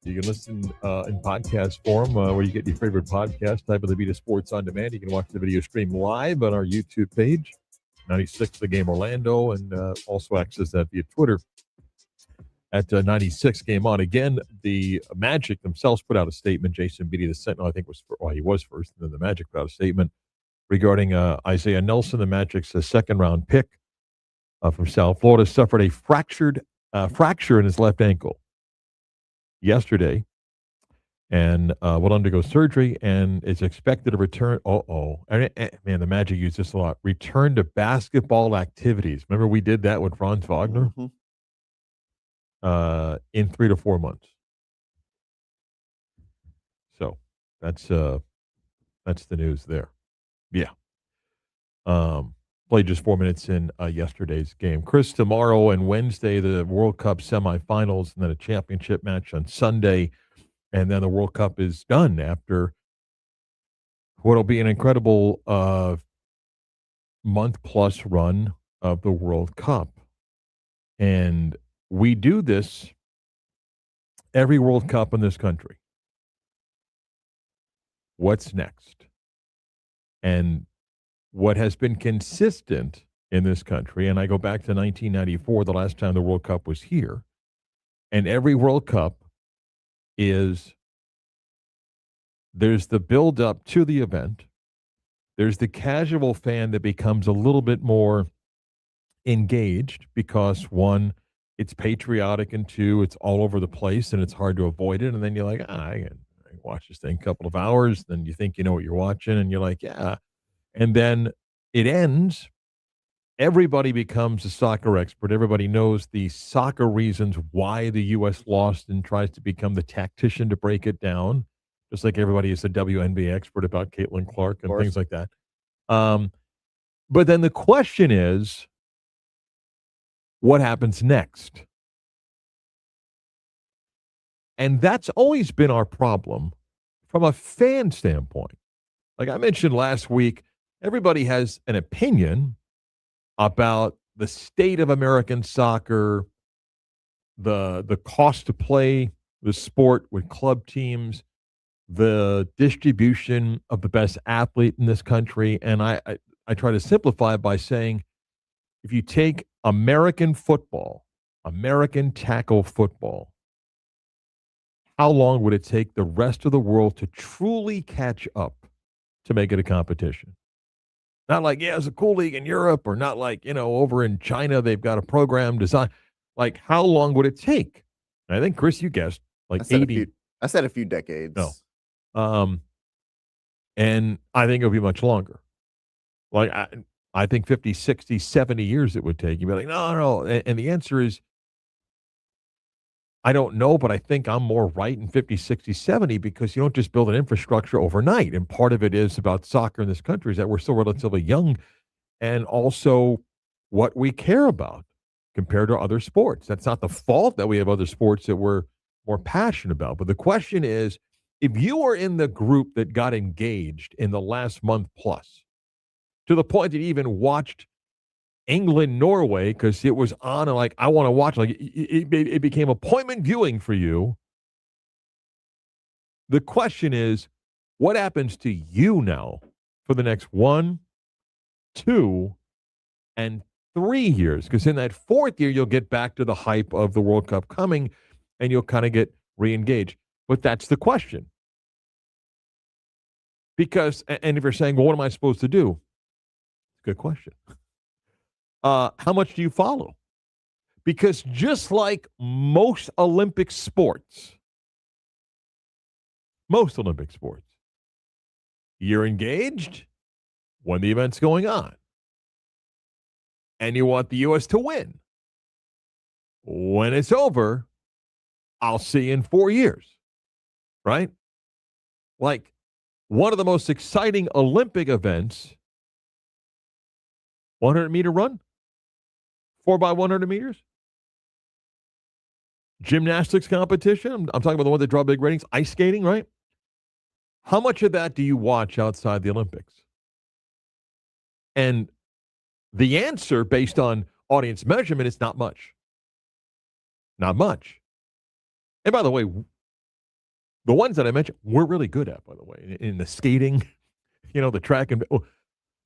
Speaker 2: You can listen in podcast form where you get your favorite podcast. Type of the Vita Sports On Demand. You can watch the video stream live on our YouTube page, 96 The Game Orlando, and also access that via Twitter at 96 Game On. Again, the Magic themselves put out a statement. Jason Beattie, the Sentinel, I think he was first, and then the Magic put out a statement regarding Isaiah Nelson, the Magic's second-round pick from South Florida, suffered a fracture in his left ankle yesterday and will undergo surgery and is expected to return. Man, the Magic used this a lot. Return to basketball activities. Remember we did that with Franz Wagner? In 3 to 4 months. So that's the news there. Yeah. Played just 4 minutes in yesterday's game. Chris, tomorrow and Wednesday, the World Cup semifinals, and then a championship match on Sunday. And then the World Cup is done after what will be an incredible month-plus run of the World Cup. And we do this every World Cup in this country. What's next? And what has been consistent in this country, and I go back to 1994, the last time the World Cup was here, and every World Cup there's the build-up to the event. There's the casual fan that becomes a little bit more engaged because, one, it's patriotic, and two, it's all over the place, and it's hard to avoid it. And then you're like, I can watch this thing a couple of hours. Then you think you know what you're watching, and you're like, yeah. And then it ends. Everybody becomes a soccer expert. Everybody knows the soccer reasons why the U.S. lost and tries to become the tactician to break it down, just like everybody is a WNBA expert about Caitlin Clark and things like that. But then the question is, what happens next? And that's always been our problem from a fan standpoint. Like I mentioned last week, everybody has an opinion about the state of American soccer, the cost to play the sport with club teams, the distribution of the best athlete in this country. And I try to simplify it by saying, if you take American football, American tackle football, how long would it take the rest of the world to truly catch up to make it a competition? Not like, yeah, it's a cool league in Europe, or not like, over in China, they've got a program designed. Like, how long would it take? And I think, Chris, you guessed, like 80.
Speaker 3: I said a few decades.
Speaker 2: No. And I think it'll be much longer. Like, I think 50, 60, 70 years it would take. You'd be like, no. And the answer is, I don't know, but I think I'm more right in 50, 60, 70 because you don't just build an infrastructure overnight. And part of it is about soccer in this country is that we're still relatively young, and also what we care about compared to other sports. That's not the fault that we have other sports that we're more passionate about. But the question is, if you are in the group that got engaged in the last month plus, to the point that you even watched England, Norway, because it was on and like, I want to watch, like it became appointment viewing for you. The question is, what happens to you now for the next 1, 2, and 3 years? Because in that fourth year, you'll get back to the hype of the World Cup coming and you'll kind of get re-engaged. But that's the question. Because, and if you're saying, well, what am I supposed to do? Good question. How much do you follow? Because just like most Olympic sports, you're engaged when the event's going on. And you want the U.S. to win. When it's over, I'll see you in 4 years. Right? Like, one of the most exciting Olympic events, 100-meter run, 4x100 meters, gymnastics competition. I'm talking about the ones that draw big ratings. Ice skating, right? How much of that do you watch outside the Olympics? And the answer based on audience measurement is not much. Not much. And by the way, the ones that I mentioned, we're really good at, by the way, in the skating, the track. And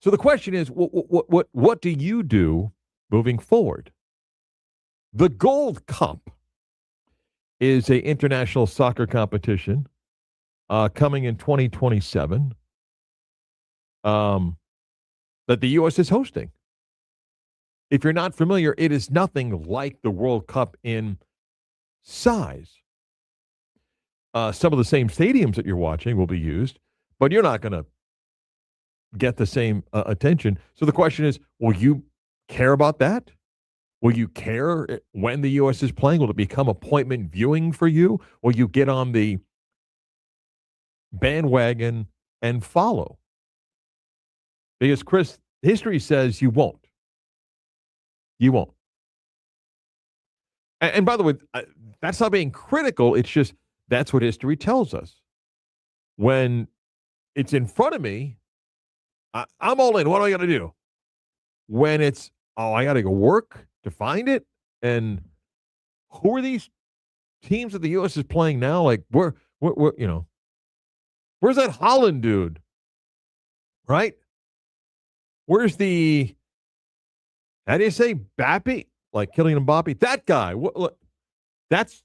Speaker 2: so the question is, what do you do moving forward? The Gold Cup is an international soccer competition coming in 2027 that the U.S. is hosting. If you're not familiar, it is nothing like the World Cup in size. Some of the same stadiums that you're watching will be used, but you're not going to get the same attention. So the question is, will you care about that? Will you care when the U.S. is playing? Will it become appointment viewing for you? Will you get on the bandwagon and follow? Because, Chris, history says you won't. You won't. And by the way, that's not being critical. It's just that's what history tells us. When it's in front of me, I'm all in. What do I got to do? When it's, I got to go work to find it. And who are these teams that the U.S. is playing now? Like, where's that Holland dude? Right? Where's the, how do you say, Bappy? Like Kylian Mbappe? That guy. That's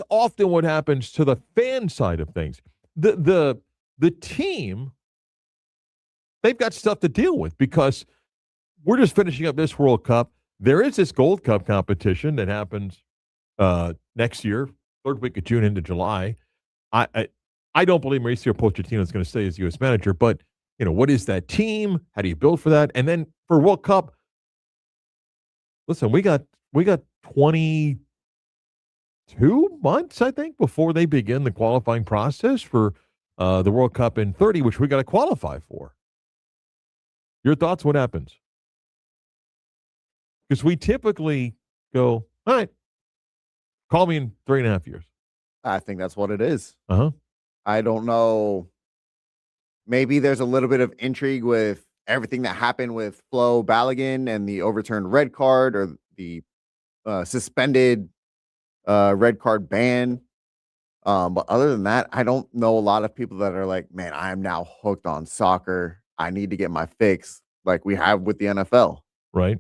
Speaker 2: often what happens to the fan side of things. The team, they've got stuff to deal with because we're just finishing up this World Cup. There is this Gold Cup competition that happens next year, third week of June into July. I don't believe Mauricio Pochettino is going to stay as U.S. manager, but what is that team? How do you build for that? And then for World Cup, listen, we got 22 months, I think, before they begin the qualifying process for the World Cup in 30, which we got to qualify for. Your thoughts? What happens? Because we typically go, all right, call me in 3.5 years.
Speaker 3: I think that's what it is.
Speaker 2: Uh-huh.
Speaker 3: I don't know. Maybe there's a little bit of intrigue with everything that happened with Flo Balogun and the overturned red card or the suspended red card ban. But other than that, I don't know a lot of people that are like, man, I am now hooked on soccer. I need to get my fix like we have with the NFL.
Speaker 2: Right.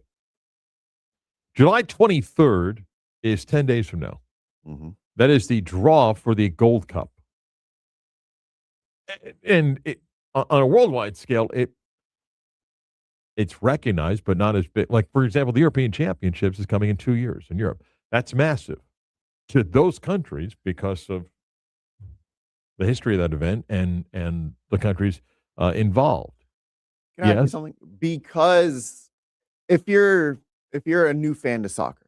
Speaker 2: July 23rd is 10 days from now.
Speaker 3: Mm-hmm.
Speaker 2: That is the draw for the Gold Cup. And on a worldwide scale, it's recognized, but not as big. Like, for example, the European Championships is coming in 2 years in Europe. That's massive to those countries because of the history of that event and the countries involved.
Speaker 3: Can I ask you something? Because if you're a new fan to soccer,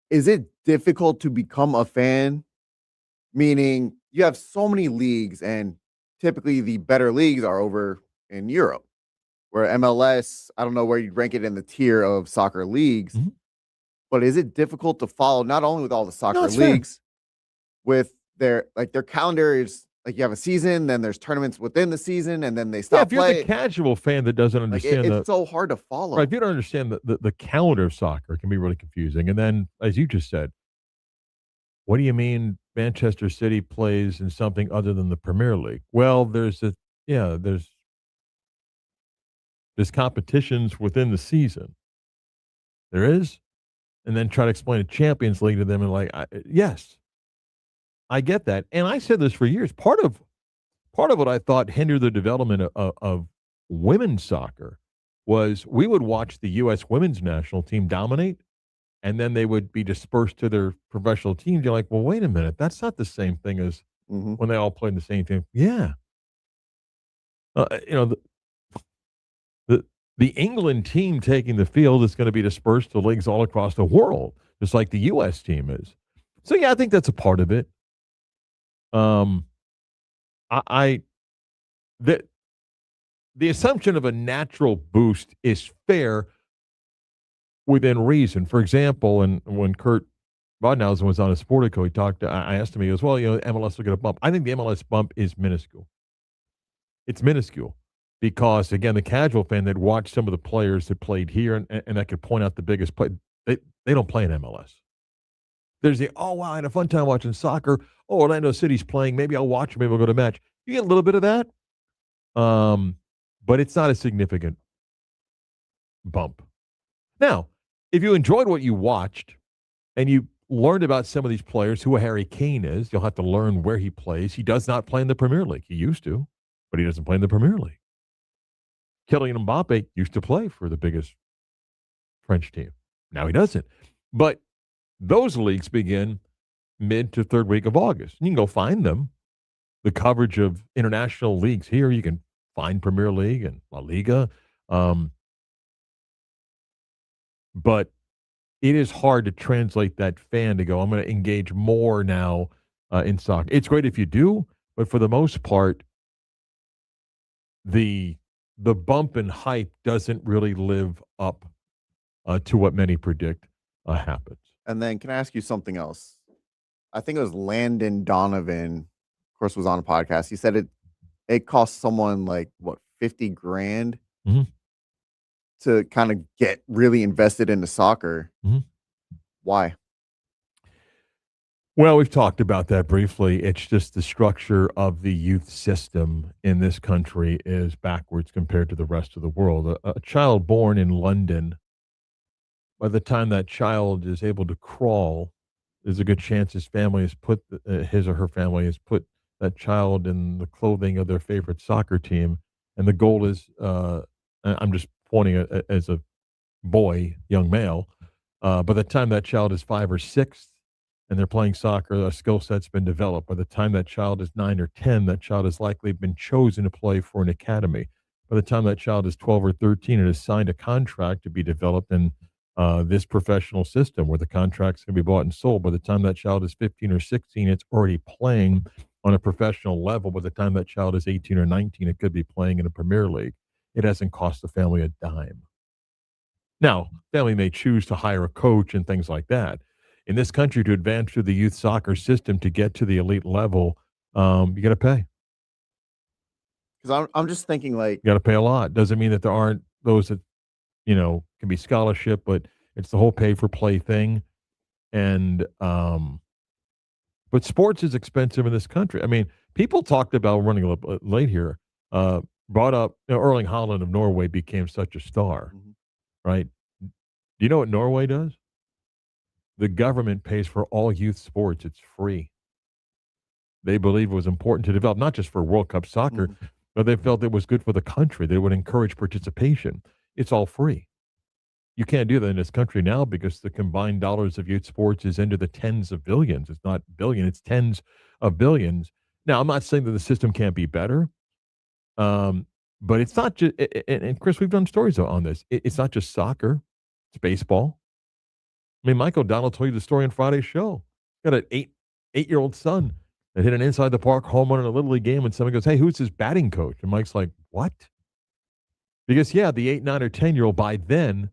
Speaker 3: is it difficult to become a fan? Meaning you have so many leagues, and typically the better leagues are over in Europe, where MLS, I don't know where you'd rank it in the tier of soccer leagues, but is it difficult to follow not only with all the soccer leagues, with their calendar is like you have a season, then there's tournaments within the season, and then they stop
Speaker 2: if you're
Speaker 3: playing.
Speaker 2: the casual fan that doesn't understand
Speaker 3: it's so hard to follow.
Speaker 2: Right, if you don't understand the calendar of soccer, it can be really confusing. And then, as you just said, what do you mean Manchester City plays in something other than the Premier League? Well, there's competitions within the season. There is. And then try to explain a Champions League to them and yes, I get that. And I said this for years. Part of what I thought hindered the development of women's soccer was we would watch the U.S. women's national team dominate, and then they would be dispersed to their professional teams. You're like, well, wait a minute. That's not the same thing as when they all played in the same team. Yeah. The England team taking the field is going to be dispersed to leagues all across the world, just like the U.S. team is. So, yeah, I think that's a part of it. The assumption of a natural boost is fair within reason. For example, and when Kurt Rodnausen was on a Sportico, I asked him, he goes, well, MLS will get a bump. I think the MLS bump is minuscule. It's minuscule. because, again, the casual fan that watched some of the players that played here and I could point out the biggest play, they don't play in MLS. There's oh, wow, I had a fun time watching soccer. Oh, Orlando City's playing. Maybe I'll watch, maybe I'll go to a match. You get a little bit of that, but it's not a significant bump. Now, if you enjoyed what you watched and you learned about some of these players, who Harry Kane is, you'll have to learn where he plays. He does not play in the Premier League. He used to, but he doesn't play in the Premier League. Kylian Mbappe used to play for the biggest French team. Now he doesn't. But those leagues begin mid to third week of August. You can go find them. The coverage of international leagues here, you can find Premier League and La Liga. But it is hard to translate that fan to go, I'm going to engage more now in soccer. It's great if you do, but for the most part, the bump in hype doesn't really live up to what many predict happens.
Speaker 3: And then can I ask you something else? I think it was Landon Donovan, of course, was on a podcast. He said it cost someone like, what, 50 grand to kind of get really invested into soccer. Why?
Speaker 2: Well, we've talked about that briefly. It's just the structure of the youth system in this country is backwards compared to the rest of the world. A child born in London, by the time that child is able to crawl, there's a good chance his family has put his or her family has put that child in the clothing of their favorite soccer team, and the goal is I'm just pointing as a boy, young male. By the time that child is 5 or 6 and they're playing soccer, a skill set's been developed. By the time that child is 9 or 10, that child has likely been chosen to play for an academy. By the time that child is 12 or 13 and has signed a contract to be developed in this professional system where the contracts can be bought and sold. By the time that child is 15 or 16, it's already playing on a professional level. By the time that child is 18 or 19, it could be playing in a Premier League. It hasn't cost the family a dime. Now, family may choose to hire a coach and things like that. In this country, to advance through the youth soccer system to get to the elite level, you got to pay.
Speaker 3: Because I'm just thinking, like,
Speaker 2: you got to pay a lot. Doesn't mean that there aren't those that, can be scholarship, but it's the whole pay for play thing. And, but sports is expensive in this country. I mean, people talked about running a little late here, brought up, Erling Haaland of Norway became such a star, right? Do you know what Norway does? The government pays for all youth sports. It's free. They believe it was important to develop, not just for World Cup soccer, but they felt it was good for the country. They would encourage participation. It's all free. You can't do that in this country now because the combined dollars of youth sports is into the tens of billions. It's not billion, it's tens of billions. Now, I'm not saying that the system can't be better, but it's not just, and Chris, we've done stories on this. It's not just soccer, it's baseball. I mean, Mike O'Donnell told you the story on Friday's show. Got an eight-year-old son that hit an inside the park home run in a Little League game, and someone goes, "Hey, who's his batting coach?" And Mike's like, "What?" Because, yeah, the 8, 9, or 10-year-old by then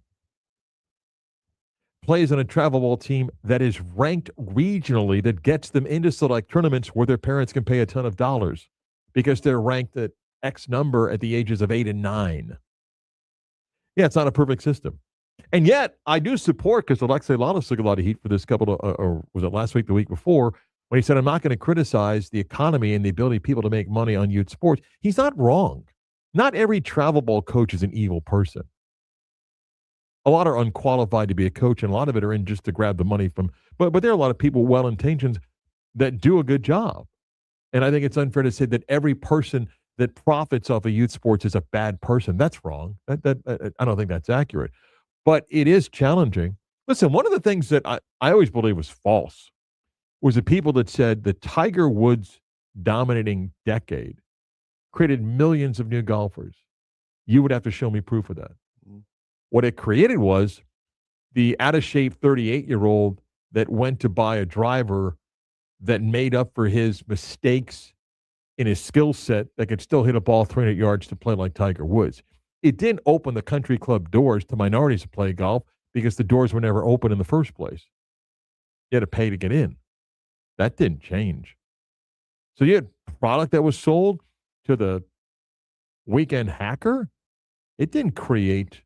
Speaker 2: plays on a travel ball team that is ranked regionally that gets them into select tournaments where their parents can pay a ton of dollars because they're ranked at X number at the ages of 8 and 9. Yeah, it's not a perfect system. And yet, I do support, because Alexei Lalas took a lot of heat for this or was it last week, the week before, when he said, I'm not going to criticize the economy and the ability of people to make money on youth sports. He's not wrong. Not every travel ball coach is an evil person. A lot are unqualified to be a coach, and a lot of it are in just to grab the money from, but there are a lot of people, well-intentioned, that do a good job. And I think it's unfair to say that every person that profits off of youth sports is a bad person. That's wrong. I don't think that's accurate. But it is challenging. Listen, one of the things that I always believe was false was the people that said the Tiger Woods dominating decade created millions of new golfers. You would have to show me proof of that. What it created was the out-of-shape 38-year-old that went to buy a driver that made up for his mistakes in his skill set that could still hit a ball 300 yards to play like Tiger Woods. It didn't open the country club doors to minorities to play golf because the doors were never open in the first place. You had to pay to get in. That didn't change. So you had product that was sold to the weekend hacker, it didn't create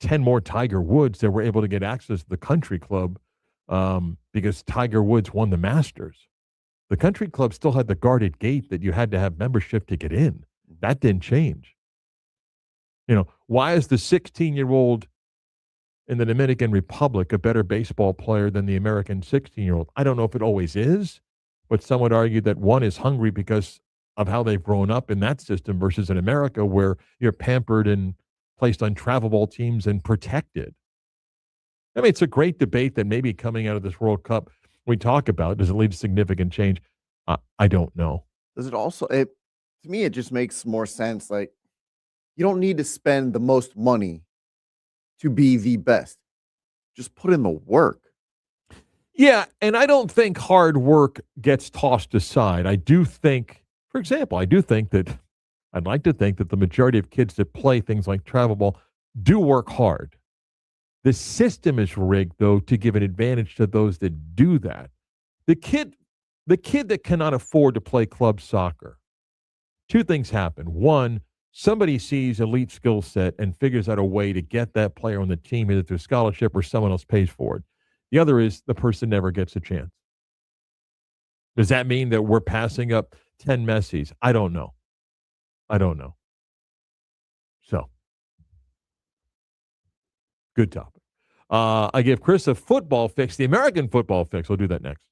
Speaker 2: 10 more Tiger Woods that were able to get access to the country club because Tiger Woods won the Masters. The country club still had the guarded gate that you had to have membership to get in. That didn't change. Why is the 16-year-old in the Dominican Republic a better baseball player than the American 16-year-old? I don't know if it always is, but some would argue that one is hungry because of how they've grown up in that system versus in America where you're pampered and placed on travel ball teams and protected. I mean, it's a great debate that maybe coming out of this World Cup we talk about. Does it lead to significant change? I don't know.
Speaker 3: Does it also, to me, it just makes more sense. Like, you don't need to spend the most money to be the best. Just put in the work.
Speaker 2: Yeah, and I don't think hard work gets tossed aside. I do think, for example, I'd like to think that the majority of kids that play things like travel ball do work hard. The system is rigged, though, to give an advantage to those that do that. The kid that cannot afford to play club soccer, two things happen. One, somebody sees elite skill set and figures out a way to get that player on the team, either through scholarship or someone else pays for it. The other is the person never gets a chance. Does that mean that we're passing up 10 Messis? I don't know. So, good topic. I give Chris a football fix, the American football fix. We'll do that next.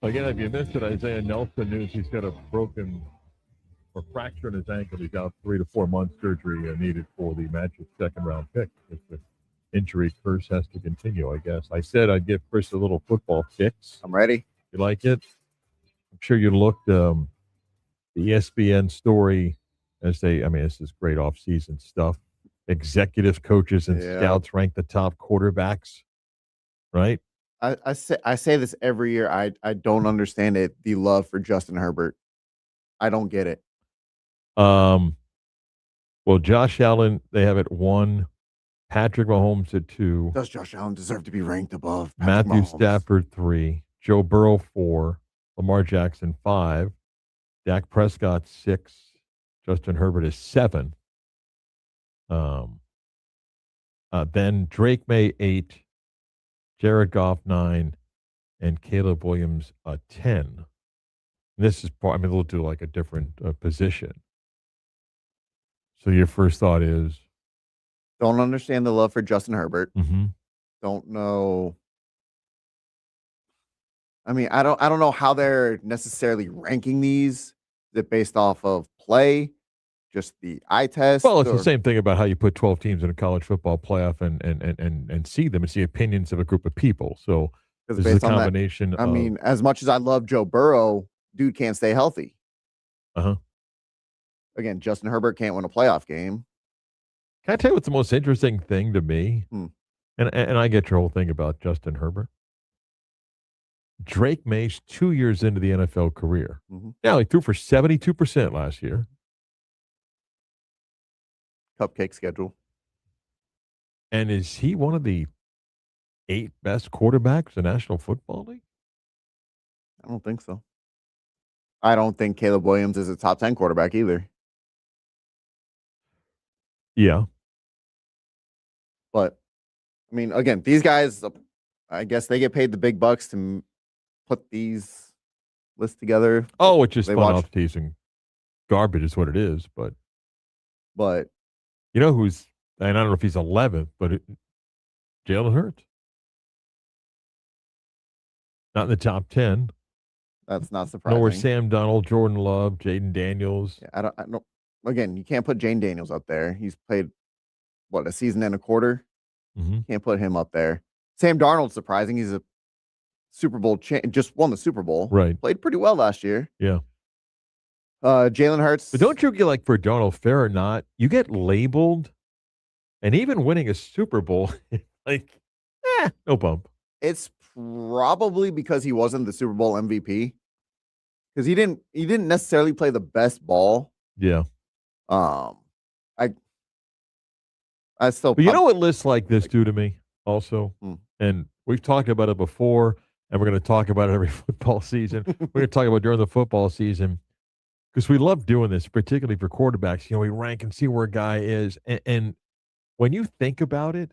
Speaker 2: Again, if you missed it, Isaiah Nelson news he's got a broken or fracture in his ankle. He's out 3 to 4 months. Surgery needed for the Magic second-round pick. If the injury curse has to continue, I guess. I said I'd give Chris a little football fix.
Speaker 3: I'm ready.
Speaker 2: You like it? I'm sure you looked the ESPN story as this is great off-season stuff. Executives, coaches, and scouts rank the top quarterbacks, right?
Speaker 3: I say this every year. I don't understand it. The love for Justin Herbert. I don't get it.
Speaker 2: Well, Josh Allen, they have it 1. Patrick Mahomes at 2.
Speaker 3: Does Josh Allen deserve to be ranked above Patrick
Speaker 2: Matthew
Speaker 3: Mahomes?
Speaker 2: Stafford 3. Joe Burrow 4. Lamar Jackson 5. Dak Prescott 6. Justin Herbert is 7. Then Drake May 8. Jared Goff 9. And Caleb Williams 10. This is part. They'll do like a different position. So your first thought is?
Speaker 3: Don't understand the love for Justin Herbert.
Speaker 2: Mm-hmm.
Speaker 3: Don't know. I don't know how they're necessarily ranking these. Is it based off of play? Just the eye test?
Speaker 2: Well, it's the same thing about how you put 12 teams in a college football playoff and see them. It's the opinions of a group of people. So this is a combination.
Speaker 3: As much as I love Joe Burrow, dude can't stay healthy.
Speaker 2: Uh-huh.
Speaker 3: Again, Justin Herbert can't win a playoff game.
Speaker 2: Can I tell you what's the most interesting thing to me? And I get your whole thing about Justin Herbert. Drake May's 2 years into the NFL career.
Speaker 3: Mm-hmm.
Speaker 2: Now, he threw for 72% last year.
Speaker 3: Cupcake schedule.
Speaker 2: And is he one of the 8 best quarterbacks in the National Football League?
Speaker 3: I don't think so. I don't think Caleb Williams is a top 10 quarterback either.
Speaker 2: Yeah.
Speaker 3: But, again, these guys, I guess they get paid the big bucks to put these lists together.
Speaker 2: Oh, it's just fun off-season garbage is what it is. But
Speaker 3: you
Speaker 2: know who's, and I don't know if he's 11th, but Jalen Hurts. Not in the top 10.
Speaker 3: That's not surprising.
Speaker 2: Nor Sam Darnold, Jordan Love, Jaden Daniels.
Speaker 3: Yeah, I don't. Again, you can't put Jaden Daniels up there. He's played, a season and a quarter?
Speaker 2: Mm-hmm.
Speaker 3: Can't put him up there. Sam Darnold's surprising. He's a Super Bowl just won the Super Bowl.
Speaker 2: Right.
Speaker 3: Played pretty well last year.
Speaker 2: Yeah.
Speaker 3: Jalen Hurts.
Speaker 2: But don't you get, like, for Darnold, fair or not, you get labeled, and even winning a Super Bowl, no bump.
Speaker 3: It's probably because he wasn't the Super Bowl MVP. Because he didn't necessarily play the best ball.
Speaker 2: Yeah.
Speaker 3: I still.
Speaker 2: But you know what lists like this do to me also? And we've talked about it before, and we're going to talk about it every football season. We're going to talk about during the football season because we love doing this, particularly for quarterbacks. We rank and see where a guy is. And when you think about it,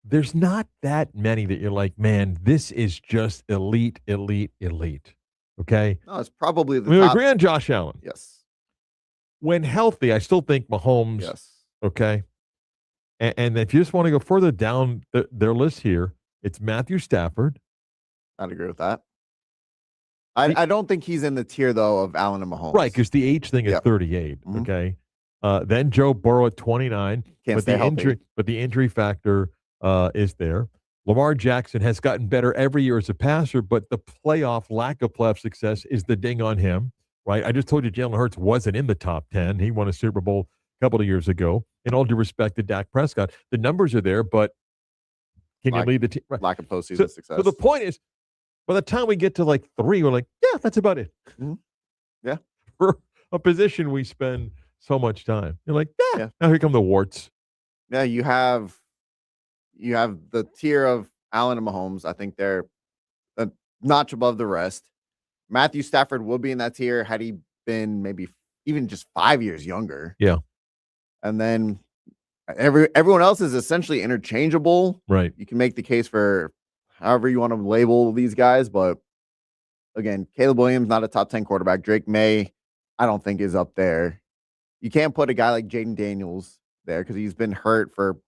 Speaker 2: there's not that many that you're like, man, this is just elite. Okay?
Speaker 3: No, it's probably the
Speaker 2: top. We
Speaker 3: top.
Speaker 2: agree on Josh Allen.
Speaker 3: Yes.
Speaker 2: When healthy, I still think Mahomes.
Speaker 3: Yes.
Speaker 2: Okay? And if you just want to go further down their list here, it's Matthew Stafford.
Speaker 3: I'd agree with that. I don't think he's in the tier, though, of Allen and Mahomes.
Speaker 2: Right, because the age thing is 38. Mm-hmm. Okay? Then Joe Burrow at 29.
Speaker 3: Can't stay healthy.
Speaker 2: But the injury factor is there. Lamar Jackson has gotten better every year as a passer, but the lack of playoff success is the ding on him, right? I just told you Jalen Hurts wasn't in the top 10. He won a Super Bowl a couple of years ago. In all due respect to Dak Prescott, the numbers are there, but can you lead the team? Right.
Speaker 3: Lack of postseason success.
Speaker 2: So the point is, by the time we get to like 3, we're like, yeah, that's about it.
Speaker 3: Mm-hmm. Yeah.
Speaker 2: For a position we spend so much time. You're like, yeah. Now here come the warts.
Speaker 3: Yeah, you have the tier of Allen and Mahomes. I think they're a notch above the rest. Matthew Stafford would be in that tier had he been maybe even just 5 years younger.
Speaker 2: Yeah.
Speaker 3: And then everyone else is essentially interchangeable.
Speaker 2: Right.
Speaker 3: You can make the case for however you want to label these guys. But again, Caleb Williams, not a top 10 quarterback. Drake May, I don't think is up there. You can't put a guy like Jaden Daniels there because he's been hurt for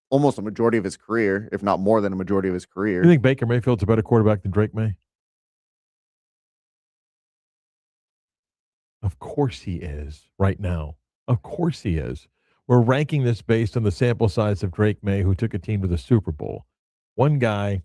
Speaker 3: almost a majority of his career, if not more than a majority of his career.
Speaker 2: You think Baker Mayfield's a better quarterback than Drake May? Of course he is right now. Of course he is. We're ranking this based on the sample size of Drake May, who took a team to the Super Bowl. One guy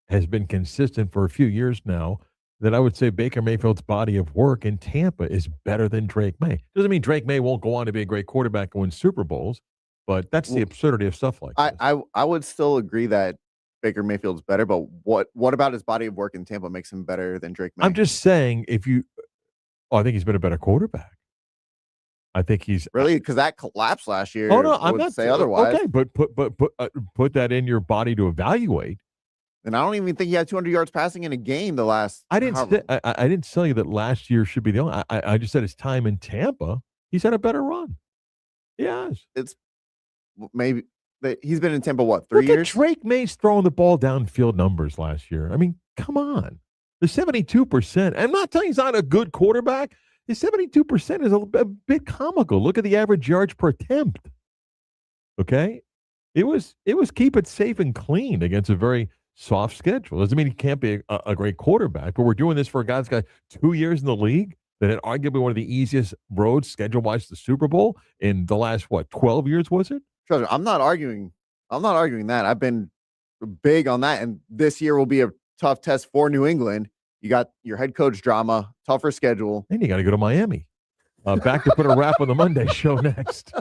Speaker 2: has been consistent for a few years now that I would say Baker Mayfield's body of work in Tampa is better than Drake May. Doesn't mean Drake May won't go on to be a great quarterback and win Super Bowls, but that's the absurdity of stuff like this.
Speaker 3: I would still agree that Baker Mayfield's better, but what about his body of work in Tampa makes him better than Drake May?
Speaker 2: I'm just saying I think he's been a better quarterback. I think he's
Speaker 3: really, because that collapsed last year.
Speaker 2: Oh no, I'm not
Speaker 3: say otherwise.
Speaker 2: Okay, but put that in your body to evaluate.
Speaker 3: And I don't even think he had 200 yards passing in a game the last.
Speaker 2: I didn't tell you that last year should be the only. I just said his time in Tampa, he's had a better run. Yes,
Speaker 3: it's maybe he's been in Tampa 3 years.
Speaker 2: Drake May's throwing the ball downfield numbers last year. I mean, come on, the 72%. I'm not telling you he's not a good quarterback. The 72% is a bit comical. Look at the average yards per attempt. Okay, it was keep it safe and clean against a very soft schedule. Doesn't mean he can't be a great quarterback, but we're doing this for a guy that's got 2 years in the league that had arguably one of the easiest roads schedule-wise to the Super Bowl in the last 12 years, was it?
Speaker 3: Trust me, I'm not arguing that. I've been big on that, and this year will be a tough test for New England. You got your head coach drama, tougher schedule.
Speaker 2: And you got to go to Miami. Back to put a wrap on the Monday show next.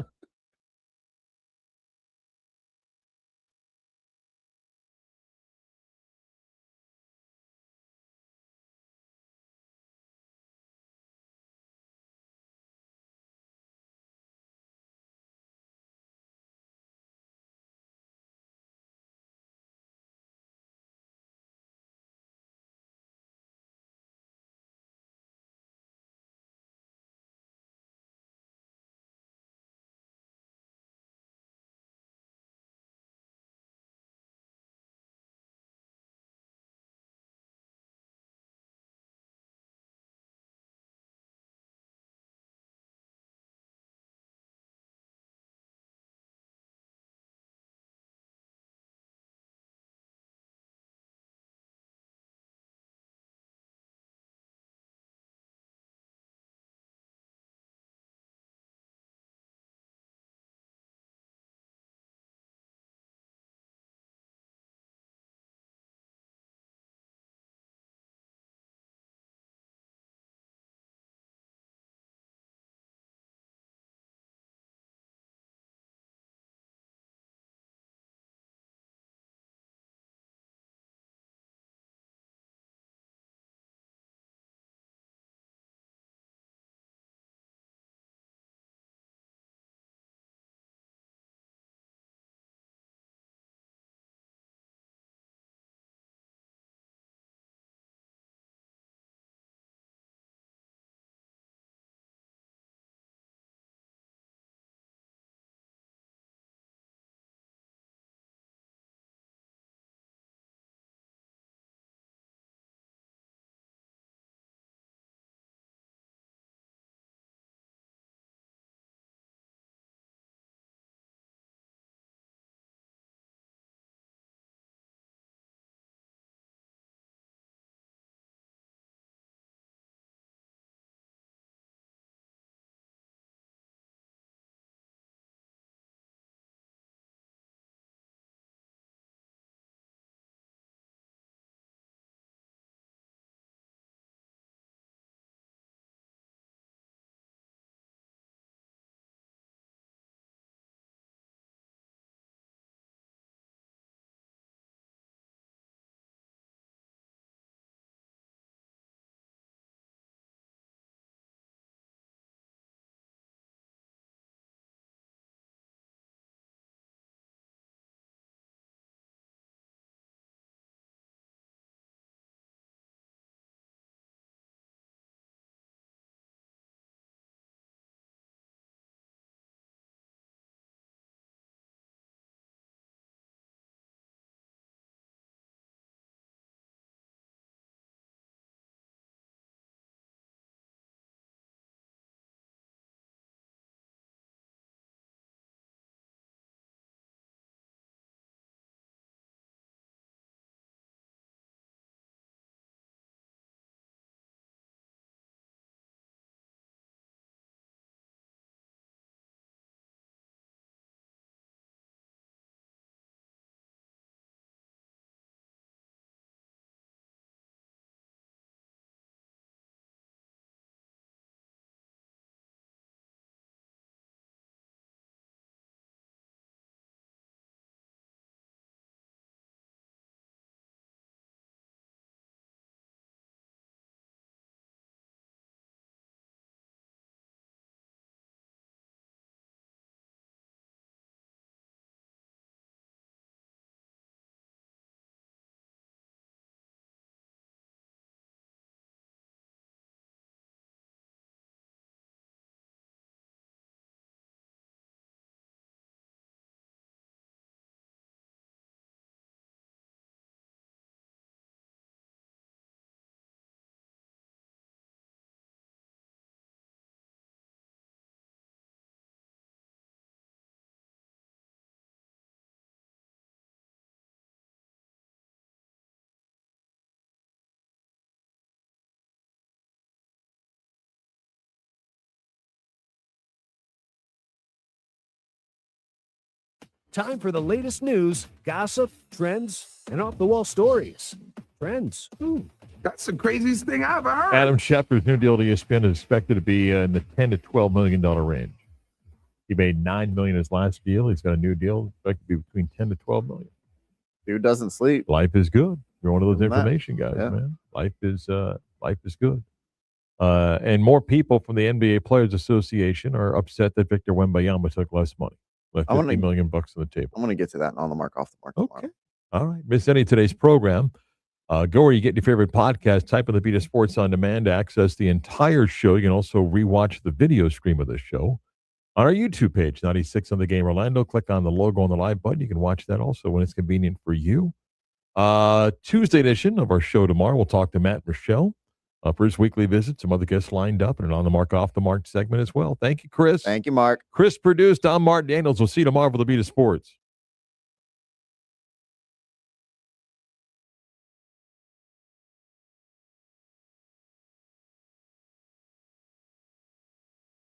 Speaker 15: Time for the latest news, gossip, trends, and off-the-wall stories. Trends.
Speaker 16: That's the craziest thing I've ever heard.
Speaker 2: Adam Schefter's new deal to ESPN is expected to be in the $10 to $12 million range. He made $9 million his last deal. He's got a new deal expected to be between $10 to $12 million.
Speaker 3: Dude doesn't sleep.
Speaker 2: Life is good. You're one of those
Speaker 3: Isn't that?
Speaker 2: information guys,
Speaker 3: Yeah.
Speaker 2: man. Life is good. And more people from the NBA Players Association are upset that Victor Wembanyama took less money. Left $50 million bucks on the table.
Speaker 3: I'm going to get to that on the mark, off the mark tomorrow.
Speaker 2: All right. Miss any of today's program? Go where you get your favorite podcast. Type in the Vita Sports on Demand to access the entire show. You can also rewatch the video stream of this show on our YouTube page, 96 on the Game Orlando. Click on the logo on the live button. You can watch that also when it's convenient for you. Tuesday edition of our show tomorrow. We'll talk to Matt Michelle for his weekly visit. Some other guests lined up and an on the mark, off the mark segment as well. Thank you, Chris.
Speaker 3: Thank you, Mark.
Speaker 2: Chris produced. I'm Marc Daniels. We'll see you tomorrow for the Vita Sports.